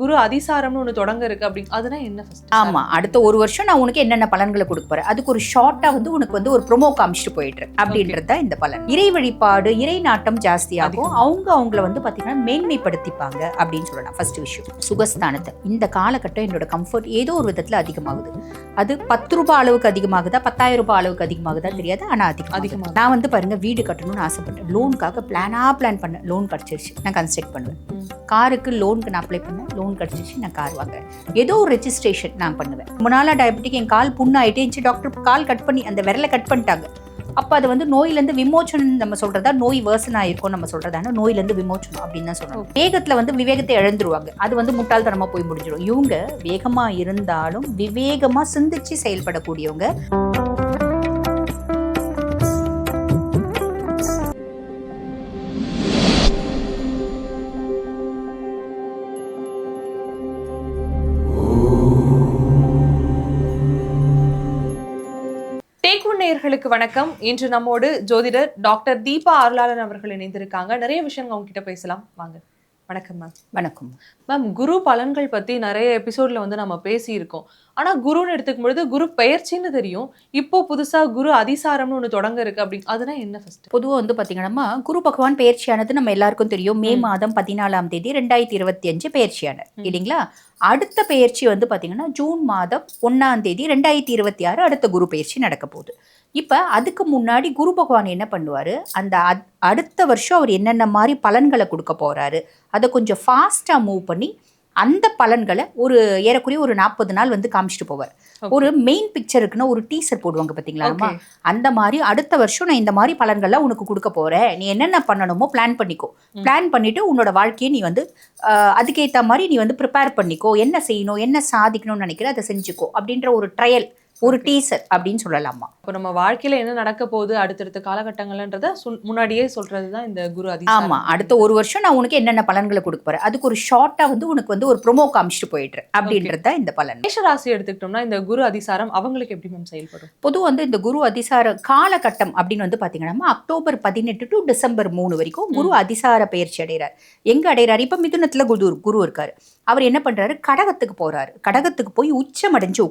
குரு அதிசாரம்னு ஒண்ணு தொடங்க இருக்கு அப்படி அதுனா என்ன ஃபர்ஸ்ட்? ஆமா, அடுத்த ஒரு வருஷம் நான் உனக்கு என்னென்ன பலன்களை கொடுக்க போறேன், அதுக்கு ஒரு ஷார்ட்டா வந்து உனக்கு வந்து ஒரு ப்ரோமோ காமிச்சிட்டு போயிடுறேன் அப்படின்றது தான் இந்த பலன். இறை வழிபாடு, இறை நாட்டம் ஜாஸ்தியாகும். அவங்கள வந்து பாத்தீங்கன்னா மேன்மைப்படுத்திப்பாங்க அப்படின்னு சொல்லலாம். ஃபர்ஸ்ட் விஷயம் சுகஸ்தானத்தை. இந்த காலகட்டம் என்னோட கம்ஃபர்ட் ஏதோ ஒரு விதத்துல அதிகமாகுது. அது 10 ரூபாய் அளவுக்கு அதிகமாகுதா, 10,000 ரூபாய் அளவுக்கு அதிகமாகுதா தெரியாது, ஆனா அதிகமாக. நான் வந்து பாருங்க வீடு கட்டணும்னு ஆசைப்பட்டேன். லோனுக்காக பிளான் பண்ணேன். லோன் கிடைச்சிருச்சு, நான் கன்ஸ்ட்ரக்ட் பண்ணுவேன். காருக்கு லோனுக்கு நான் அப்ளை பண்ணேன், லோன் கிடைச்சிருச்சு, நான் கார் வாங்குறேன். ஏதோ ஒரு ரெஜிஸ்ட்ரேஷன் நான் பண்ணுவேன். ரொம்ப நாளா டயபெட்டிக், என் கால் புண்ணாயிட்டே இருந்துச்சு. டாக்டர் கால் கட் பண்ணி அந்த விரலை கட் பண்ணிட்டாங்க. அப்போ அது வந்து நோயிலேருந்து விமோச்சனம் நம்ம சொல்றதா, நோய் வேர்சன் ஆயிருக்கும் நம்ம சொல்றதான, நோயிலேருந்து விமோச்சனம் அப்படின்னு தான் சொல்றோம். வேகத்துல வந்து விவேகத்தை இழந்துருவாங்க. அது வந்து முட்டாள்தனமா போய் முடிஞ்சிடும். இவங்க வேகமா இருந்தாலும் விவேகமா சிந்திச்சு செயல்படக்கூடியவங்க. நேயர்களுக்கு வணக்கம். இன்று நம்மோடு ஜோதிடர் டாக்டர் தீபா அருளாளன் அவர்கள் இணைந்திருக்காங்க. நிறைய விஷயங்கள் அவங்க கிட்ட பேசலாம் வாங்க. வணக்கம் மேம். வணக்கம் மேம். குரு பலன்கள் பத்தி நிறைய எபிசோட்ல வந்து நம்ம பேசியிருக்கோம். ஆனா குருன்னு எடுத்துக்கும் பொழுது குரு பெயர்ச்சின்னு தெரியும். இப்போ புதுசா குரு அதிசாரம்னு ஒண்ணு தொடங்க இருக்கு அப்படி அதுனா என்ன ஃபர்ஸ்ட்? பொதுவாக வந்து பாத்தீங்கன்னா குரு பகவான் பெயர்ச்சியானது நம்ம எல்லாருக்கும் தெரியும். மே மாதம் 14ஆம் தேதி 2025 பெயர்ச்சியானது இல்லைங்களா. அடுத்த பெயர்ச்சி வந்து பாத்தீங்கன்னா ஜூன் மாதம் 1ஆம் தேதி 2026 அடுத்த குரு பெயர்ச்சி நடக்க போகுது. இப்ப அதுக்கு முன்னாடி குரு பகவான் என்ன பண்ணுவாரு, அந்த அடுத்த வருஷம் அவர் என்னென்ன மாதிரி பலன்களை கொடுக்க போறாரு அதை கொஞ்சம் ஃபாஸ்டா மூவ் பண்ணி அந்த பலன்களை ஒரு ஏறக்குறைய ஒரு 40 நாள் வந்து காமிச்சிட்டு போவார். ஒரு மெயின் பிக்சருக்குன்னு ஒரு டீசர் போடுவாங்க பாத்தீங்களா, அந்த மாதிரி அடுத்த வருஷம் நான் இந்த மாதிரி பலன்கள்லாம் உனக்கு கொடுக்க போறேன், நீ என்னென்ன பண்ணணுமோ பிளான் பண்ணிக்கோ, பிளான் பண்ணிட்டு உன்னோட வாழ்க்கையை நீ வந்து அதுக்கேற்ற மாதிரி நீ வந்து ப்ரிப்பேர் பண்ணிக்கோ, என்ன செய்யணும் என்ன சாதிக்கணும்னு நினைக்கிற அதை செஞ்சுக்கோ அப்படின்ற ஒரு ட்ரையல், ஒரு டீசர் அப்படின்னு சொல்லலாமா. இப்போ நம்ம வாழ்க்கையில என்ன நடக்க போகுது அடுத்தடுத்த காலகட்டங்கள்ன்றத முன்னாடியே சொல்றதுதான் இந்த குரு அதிசாரம். ஆமா, அடுத்த ஒரு வருஷம் நான் உனக்கு என்னென்ன பலன்களை கொடுக்க போறேன், அதுக்கு ஒரு ஷார்ட்டா வந்து உனக்கு வந்து ஒரு ப்ரோமோ காமிச்சிட்டு போயிடுறேன் அப்படின்றத இந்த பலன். மேஷராசி எடுத்துக்கிட்டோம்னா இந்த குரு அதிசாரம் அவங்களுக்கு எப்படி மேம் செயல்படும்? பொதுவாக வந்து இந்த குரு அதிசார காலகட்டம் அப்படின்னு வந்து பாத்தீங்கன்னா அக்டோபர் 18 டு டிசம்பர் 3 வரைக்கும் குரு அதிசார பயிற்சி அடைகிறார். எங்க அடைகிறாரு, இப்ப மிதுனத்துல குரு இருக்காரு. அவர் என்ன பண்றாரு, கடகத்துக்கு போறாரு. கடகத்துக்கு போய் உச்சமடைஞ்சு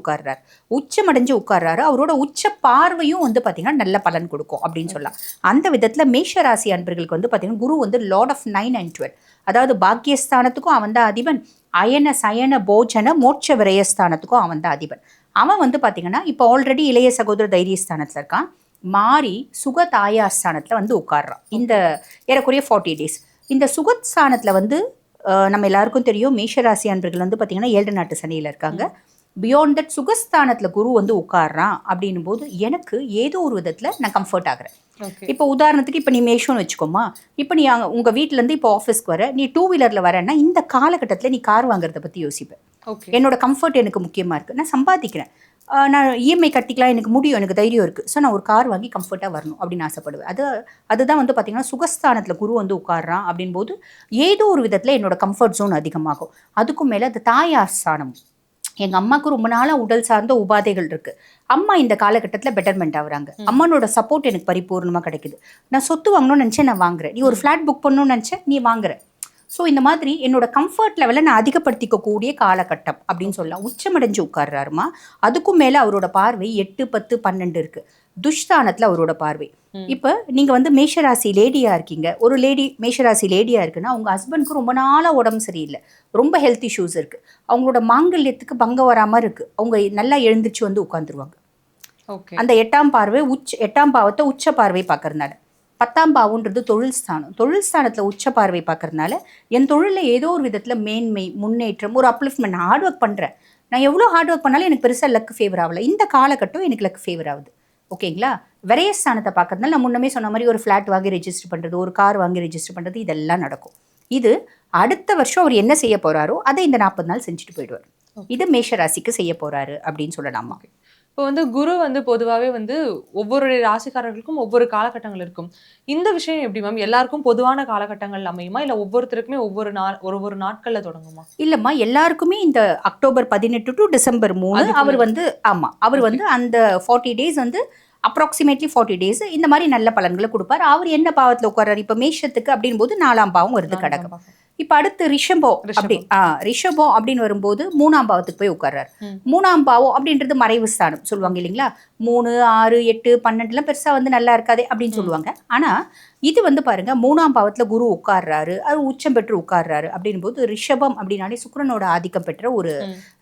உட்கார்றாரு. அவரோட உச்ச பார்வையும் வந்து பாத்தீங்கன்னா நல்ல பலன் கொடுக்கும் அப்படின்னு சொல்லலாம். அந்த விதத்துல மேஷராசி அன்பர்களுக்கு வந்து பாத்தீங்கன்னா குரு வந்து லார்ட் ஆஃப் 9 and 12, அதாவது பாக்கியஸ்தானத்துக்கும் அவன் தான் அதிபன், அயன சயன போஜன மோட்ச விரயஸ்தானத்துக்கும் அவன் தான் அதிபன். அவன் வந்து பாத்தீங்கன்னா இப்போ ஆல்ரெடி இளைய சகோதர தைரியஸ்தானத்துல இருக்கான், மாறி சுக தாயாஸ்தானத்துல வந்து உட்கார்றான். இந்த ஏறக்குறைய 40 days. இந்த சுகஸ்தானத்துல வந்து நம்ம எல்லாருக்கும் தெரியும் மேஷராசி அன்பர்கள் வந்து பாத்தீங்கன்னா 7 நாட்டு சனியில இருக்காங்க. பியாண்ட் தட் சுகஸ்தானத்துல குரு வந்து உட்கார்றான் அப்படின்னும் போது எனக்கு ஏதோ ஒரு விதத்துல நான் கம்ஃபர்ட் ஆகுறேன். இப்போ உதாரணத்துக்கு இப்போ நீ மேஷோன்னு வச்சுக்கோமா, இப்போ நீ உங்க வீட்டுல இருந்து இப்போ ஆஃபீஸ்க்கு வர, நீ 2 வீலர்ல வரேன்னா இந்த காலகட்டத்துல நீ கார் வாங்குறத பத்தி யோசிப்பேன். என்னோட கம்ஃபர்ட் எனக்கு முக்கியமா இருக்கு, நான் சம்பாதிக்கிறேன், நான் இஎம்ஐ கட்டிக்கலாம், எனக்கு முடியும், எனக்கு தைரியம் இருக்குது, ஸோ நான் ஒரு கார் வாங்கி கம்ஃபர்ட்டாக வரணும் அப்படின்னு ஆசைப்படுவேன். அதுதான் வந்து பார்த்திங்கன்னா சுகஸ்தானத்தில் குரு வந்து உட்கார்றான் அப்படின் போது ஏதோ ஒரு விதத்தில் என்னோட கம்ஃபர்ட் ஜோன் அதிகமாகும். அதுக்கும் மேலே அது தாயாஸ்தானம். எங்கள் அம்மாவுக்கு ரொம்ப நாளாக உடல் சார்ந்த உபாதைகள் இருக்குது. அம்மா இந்த காலகட்டத்தில் பெட்டர்மெண்ட் ஆகுறாங்க. அம்மானோட சப்போர்ட் எனக்கு பரிபூர்ணமாக கிடைக்குது. நான் சொத்து வாங்கணும்னு நினச்சேன், நான் வாங்குறேன். நீ ஒரு ஃப்ளாட் புக் பண்ணணும்னு நினச்சேன், நீ வாங்குற. ஸோ இந்த மாதிரி என்னோட கம்ஃபர்ட் லெவலை நான் அதிகப்படுத்திக்கக்கூடிய காலகட்டம் அப்படின்னு சொல்லலாம். உச்சமடைஞ்சு உட்கார்றாருமா. அதுக்கும் மேலே அவரோட பார்வை 8, 10, 12 இருக்கு. துஷ்தானத்தில் அவரோட பார்வை. இப்போ நீங்கள் வந்து மேஷராசி லேடியாக இருக்கீங்க, ஒரு மேஷராசி லேடியாக இருக்குன்னா உங்கள் ஹஸ்பண்ட்க்கு ரொம்ப நாளாக உடம்பு சரியில்லை, ரொம்ப ஹெல்த் இஷ்யூஸ் இருக்குது, அவங்களோட மாங்கல்யத்துக்கு பங்கம் வராமல் இருக்குது, அவங்க நல்லா எழுந்திரிச்சு வந்து உட்காந்துருவாங்க. அந்த 8ஆம் பார்வை 8ஆம் பாவத்தை உச்ச பார்வை பார்க்கறதுனால. 10ஆம் பாவம்ன்றது தொழில் ஸ்தானத்தில் உச்ச பார்வை பார்க்கறதுனால என் தொழிலில் ஏதோ ஒரு விதத்தில் மேன்மை, முன்னேற்றம், ஒரு அப்லிஃப்ட்மெண்ட். நான் ஹார்ட் ஒர்க் பண்ணுறேன், நான் எவ்வளோ ஹார்ட் ஒர்க் பண்ணாலும் எனக்கு பெருசாக லக் ஃபேவர் ஆகலை. இந்த காலகட்டம் எனக்கு லக் ஃபேவர் ஆகுது. ஓகேங்களா. விரயஸ்தானத்தை பார்க்கறதுனால நான் முன்னமே சொன்ன மாதிரி ஒரு ஃப்ளாட் வாங்கி ரெஜிஸ்டர் பண்ணுறது, ஒரு கார் வாங்கி ரெஜிஸ்டர் பண்ணுறது, இதெல்லாம் நடக்கும். இது அடுத்த வருஷம் அவர் என்ன செய்ய போகிறாரோ அதை இந்த 40 நாள் செஞ்சுட்டு போயிடுவார். இது மேஷராசிக்கு செய்ய போகிறாரு அப்படின்னு சொல்லலாமா. இப்போ வந்து குரு வந்து பொதுவாகவே வந்து ஒவ்வொரு ராசிக்காரர்களுக்கும் ஒவ்வொரு காலகட்டங்கள் இருக்கும். இந்த விஷயம் எப்படி மேம், எல்லாருக்கும் பொதுவான காலகட்டங்கள் அமையுமா, இல்லை ஒவ்வொருத்தருக்குமே ஒவ்வொரு நாட்களில் தொடங்குமா? இல்லைம்மா, எல்லாருக்குமே இந்த அக்டோபர் 18 டு டிசம்பர் 3 அவர் வந்து அவர் வந்து அந்த 40 days வந்து அப்ராக்சிமேட்லி 40 days இந்த மாதிரி நல்ல பலன்களை கொடுப்பார். அவர் என்ன பாவத்தில் உட்கார்றாரு, இப்போ மேஷத்துக்கு அப்படின் போது 4ஆம் பாவம் வருது கடகம். இப்ப அடுத்து ரிஷபம் அப்படி ரிஷபம் அப்படின்னு வரும்போது 3ஆம் பாவத்துக்கு போய் உட்கார்றாரு. 3ஆம் பாவம் அப்படின்றது மறைவு ஸ்தானம் சொல்லுவாங்க இல்லைங்களா? 3, 6, 8, 12 பெருசா வந்து நல்லா இருக்காதே அப்படின்னு சொல்லுவாங்க. ஆனா இது வந்து பாருங்க 3ஆம் பாவத்துல குரு உட்கார்றாரு, அது உச்சம் பெற்று உட்கார்றாரு அப்படின் போது ரிஷபம் அப்படின்னாலே சுக்கிரனோட ஆதிக்கம் பெற்ற ஒரு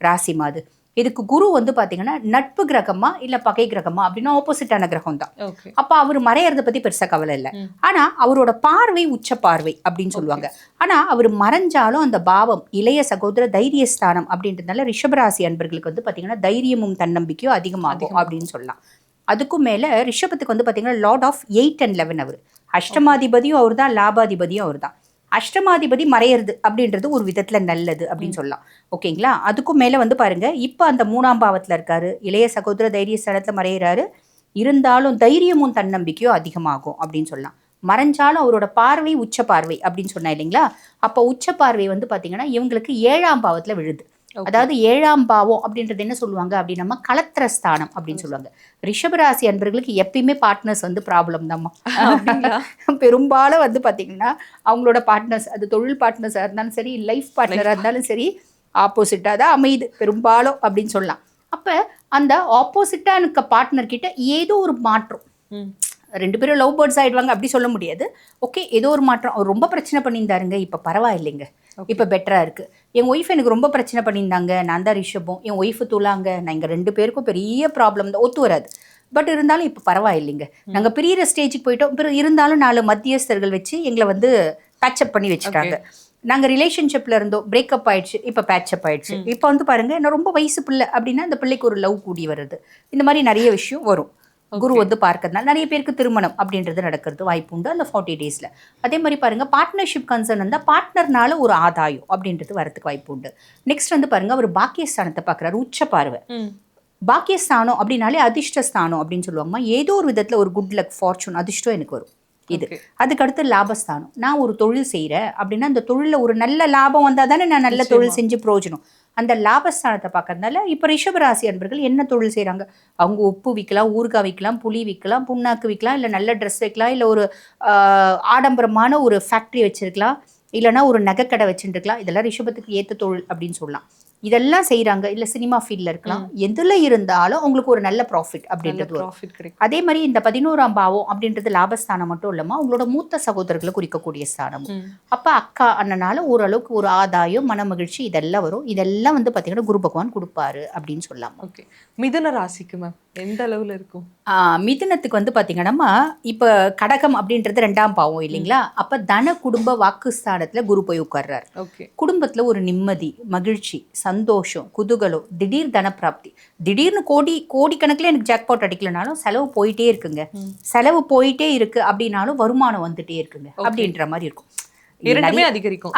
ராசி மாது. இதுக்கு குரு வந்து பாத்தீங்கன்னா நட்பு கிரகமா இல்ல பகை கிரகமா அப்படின்னா ஆப்போசிட்டான கிரகம் தான். அப்ப அவர் மறையறத பத்தி பெருசா கவலை இல்லை. ஆனா அவரோட பார்வை உச்ச பார்வை அப்படின்னு சொல்லுவாங்க. ஆனா அவர் மறைஞ்சாலும் அந்த பாவம் இளைய சகோதர தைரியஸ்தானம் அப்படின்றதுனால ரிஷபராசி அன்பர்களுக்கு வந்து பாத்தீங்கன்னா தைரியமும் தன்னம்பிக்கையும் அதிகமாகும் அப்படின்னு சொல்லலாம். அதுக்கும் மேல ரிஷபத்துக்கு வந்து பாத்தீங்கன்னா லார்ட் ஆஃப் 8 and 11 அவர் அஷ்டமாதிபதியும் அவர் தான், லாபாதிபதியும் அவர் தான். அஷ்டமாதிபதி மறையிறது அப்படின்றது ஒரு விதத்துல நல்லது அப்படின்னு சொல்லலாம். ஓகேங்களா? அதுக்கும் மேல வந்து பாருங்க இப்ப அந்த 3ஆம் பாவத்துல இருக்காரு, இளைய சகோதர தைரிய ஸ்தானத்துல மறையிறாரு. இருந்தாலும் தைரியமும் தன்னம்பிக்கையும் அதிகமாகும் அப்படின்னு சொல்லலாம். மறைஞ்சாலும் அவரோட பார்வை உச்ச பார்வை அப்படின்னு சொன்னா இல்லைங்களா? அப்ப உச்ச பார்வை வந்து பாத்தீங்கன்னா இவங்களுக்கு 7ஆம் பாவத்துல விழுது. அதாவது 7ஆம் பாவம் அப்படின்றது என்ன சொல்லுவாங்க அப்படின்னா கலத்திர ஸ்தானம் அப்படின்னு சொல்லுவாங்க. ரிஷபராசி அன்பர்களுக்கு எப்பயுமே பார்ட்னர்ஸ் வந்து ப்ராப்ளம் தான். பெரும்பாலும் வந்து பாத்தீங்கன்னா அவங்களோட பார்ட்னர்ஸ், அது தொழில் பார்ட்னர்ஸா இருந்தாலும் சரி, லைஃப் பார்ட்னரா இருந்தாலும் சரி, ஆப்போசிட்டா தான் அமையுது பெரும்பாலும் அப்படின்னு சொல்லலாம். அப்ப அந்த ஆப்போசிட்டா இருக்க பார்ட்னர் கிட்ட ஏதோ ஒரு மாற்றம், 2 பேரும் லவ் பேர்ட்ஸ் ஆயிடுவாங்க அப்படி சொல்ல முடியாது. ஓகே, ஏதோ ஒரு மாற்றம். அவர் ரொம்ப பிரச்சனை பண்ணியிருந்தாருங்க, இப்ப பரவாயில்லைங்க, இப்ப பெட்டரா இருக்கு. என் ஒய்ஃப் எனக்கு ரொம்ப பிரச்சனை பண்ணியிருந்தாங்க, நான் தான் ரிஷபம், என் ஒய்ஃபு துலாங்க, நான் எங்க 2 பேருக்கும் பெரிய ப்ராப்ளம் தான், ஒத்து வராது. பட் இருந்தாலும் இப்ப பரவாயில்லைங்க, நாங்க பிரியிற ஸ்டேஜுக்கு போயிட்டோம். இருந்தாலும் 4 மத்தியஸ்தர்கள் வச்சு எங்களை வந்து பேட்சப் பண்ணி வச்சுட்டாங்க. நாங்க ரிலேஷன்ஷிப்ல இருந்தோம், பிரேக்கப் ஆயிடுச்சு, இப்ப பேட்சப் ஆயிடுச்சு. இப்ப வந்து பாருங்க என்ன ரொம்ப வயசு பிள்ளை அப்படின்னா அந்த பிள்ளைக்கு ஒரு லவ் கூடி வருது. இந்த மாதிரி நிறைய விஷயம் வரும். குரு வந்து பார்க்கறதுனால நிறைய பேருக்கு திருமணம் அப்படின்றது நடக்கிறது வாய்ப்பு உண்டு அந்த 40 daysல. அதே மாதிரி பாருங்க பார்ட்னர்ஷிப் கன்சர்ன் இருந்தால் பார்ட்னர்னால ஒரு ஆதாயம் அப்படின்றது வரதுக்கு வாய்ப்பு உண்டு. நெக்ஸ்ட் வந்து பாருங்க அவர் பாக்கியஸ்தானத்தை பார்க்குறாரு, உச்ச பார்வை. பாக்கியஸ்தானம் அப்படின்னாலே அதிர்ஷ்டஸ்தானம் அப்படின்னு சொல்லுவாங்கம்மா. ஏதோ ஒரு விதத்துல ஒரு குட் லக், ஃபார்ச்சூன், அதிர்ஷ்டம் எனக்கு வரும். இது அதுக்கடுத்து லாபஸ்தானம். நான் ஒரு தொழில் செய்கிறேன் அப்படின்னா அந்த தொழிலில் ஒரு நல்ல லாபம் வந்தால் தானே நான் நல்ல தொழில் செஞ்சு பிரயோஜனம். அந்த லாபஸ்தானத்தை பார்க்கறதுனால இப்போ ரிஷபராசி அன்பர்கள் என்ன தொழில் செய்கிறாங்க, அவங்க உப்பு விற்கலாம், ஊறுகாய் விற்கலாம், புளி விற்கலாம், புண்ணாக்கு விற்கலாம், இல்லை நல்ல ட்ரெஸ் வைக்கலாம், இல்லை ஒரு ஆடம்பரமான ஒரு ஃபேக்ட்ரி வச்சுருக்கலாம், இல்லைனா ஒரு நகைக்கடை வச்சுருக்கலாம். இதெல்லாம் ரிஷபத்துக்கு ஏற்ற தொழில் அப்படின்னு சொல்லலாம். இதெல்லாம் செய்கிறாங்க. இல்லை சினிமா ஃபீல்டில் இருக்கலாம். எதில் இருந்தாலும் அவங்களுக்கு ஒரு நல்ல ப்ராஃபிட் அப்படின்றது வரும். அதே மாதிரி இந்த 11ஆம் பாவம் அப்படின்றது லாபஸ்தானம் மட்டும் இல்லாமல் அவங்களோட மூத்த சகோதரர்களை குறிக்கக்கூடிய ஸ்தானம். அப்போ அக்கா அண்ணனால ஓரளவுக்கு ஒரு ஆதாயம், மன மகிழ்ச்சி இதெல்லாம் வரும். இதெல்லாம் வந்து பார்த்தீங்கன்னா குரு பகவான் கொடுப்பாரு அப்படின்னு சொல்லலாம். ஓகே, மிதுன ராசிக்கு மேம் எந்த அளவில் இருக்கும்? மிதுனத்துக்கு வந்து பார்த்தீங்கன்னா இப்போ கடகம் அப்படின்றது 2ஆம் பாவம் இல்லைங்களா? அப்போ தன குடும்ப வாக்குஸ்தானத்தில் குரு போய் உட்கார்றாரு. குடும்பத்தில் ஒரு நிம்மதி, மகிழ்ச்சி, சந்தோஷம், குதூகலம், திடீர் தன பிராப்தி. திடீர்னு கோடிக்கணக்கில் எனக்கு ஜாக்பாட் அடிக்கலனாலும் செலவு போயிட்டே இருக்குங்க, செலவு போயிட்டே இருக்கு அப்படின்னாலும் வருமானம் வந்துட்டே இருக்குங்க அப்படின்ற மாதிரி இருக்கும். இரண்டுமே அதிகரிக்கும்.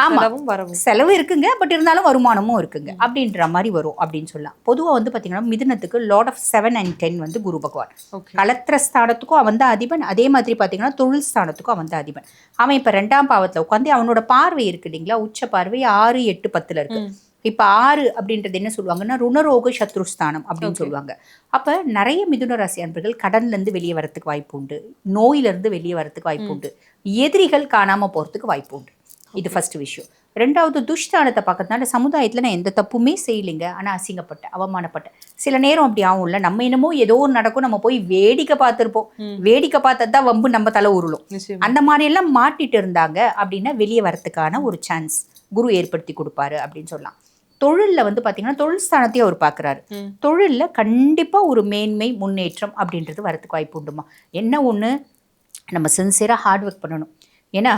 செலவு இருக்குங்க, பட் இருந்தாலும் வருமானமும் இருக்குங்க அப்படின்ற மாதிரி வரும் அப்படின்னு சொல்லலாம். பொதுவாக வந்து பார்த்தீங்கன்னா மிதுனத்துக்கு லார்ட் ஆஃப் 7 and 10 வந்து குரு பகவான். கலத்திர ஸ்தானத்துக்கும் அவன் தான் அதிபன். அதே மாதிரி பார்த்தீங்கன்னா தொழில் ஸ்தானத்துக்கும் அவன் தான் அதிபன். அவன் இப்போ 2ஆம் பாவத்தில் உட்காந்து அவனோட பார்வை இருக்கு இல்லைங்களா, உச்ச பார்வை 6, 8, 10 இருக்கு. இப்ப 6 அப்படின்றது என்ன சொல்லுவாங்கன்னா ருணரோக சத்ருஸ்தானம் அப்படின்னு சொல்லுவாங்க. அப்ப நிறைய மிதுன ராசி அன்பர்கள் கடன்ல இருந்து வெளியே வரதுக்கு வாய்ப்பு உண்டு, நோயில இருந்து வெளியே வரதுக்கு வாய்ப்பு உண்டு, எதிரிகள் காணாம போறதுக்கு வாய்ப்பு உண்டு. இது ஃபர்ஸ்ட் விஷயம். 2வது துஷ்டானத்தை பார்க்கறதுனால சமுதாயத்துல நான் எந்த தப்புமே செய்யலைங்க, ஆனா அசிங்கப்பட்டேன், அவமானப்பட்டேன். சில நேரம் அப்படி ஆகும்ல, நம்ம என்னமோ ஏதோ ஒன்று நடக்கும், நம்ம போய் வேடிக்கை பார்த்துருப்போம், வேடிக்கை பார்த்ததான் வம்பு நம்ம தலை உருளும். அந்த மாதிரி எல்லாம் மாட்டிட்டு இருந்தாங்க அப்படின்னா வெளியே வரதுக்கான ஒரு சான்ஸ் குரு ஏற்படுத்தி கொடுப்பாரு அப்படின்னு சொல்லலாம். தொழிலில் வந்து பார்த்தீங்கன்னா தொழில் ஸ்தானத்தையும் அவர் பார்க்குறாரு. தொழிலில் கண்டிப்பாக ஒரு மேன்மை, முன்னேற்றம் அப்படின்றது வரதுக்கு வாய்ப்பு உண்டுமா. என்ன ஒன்று, நம்ம சின்சியராக ஹார்ட் ஒர்க் பண்ணணும். ஏன்னா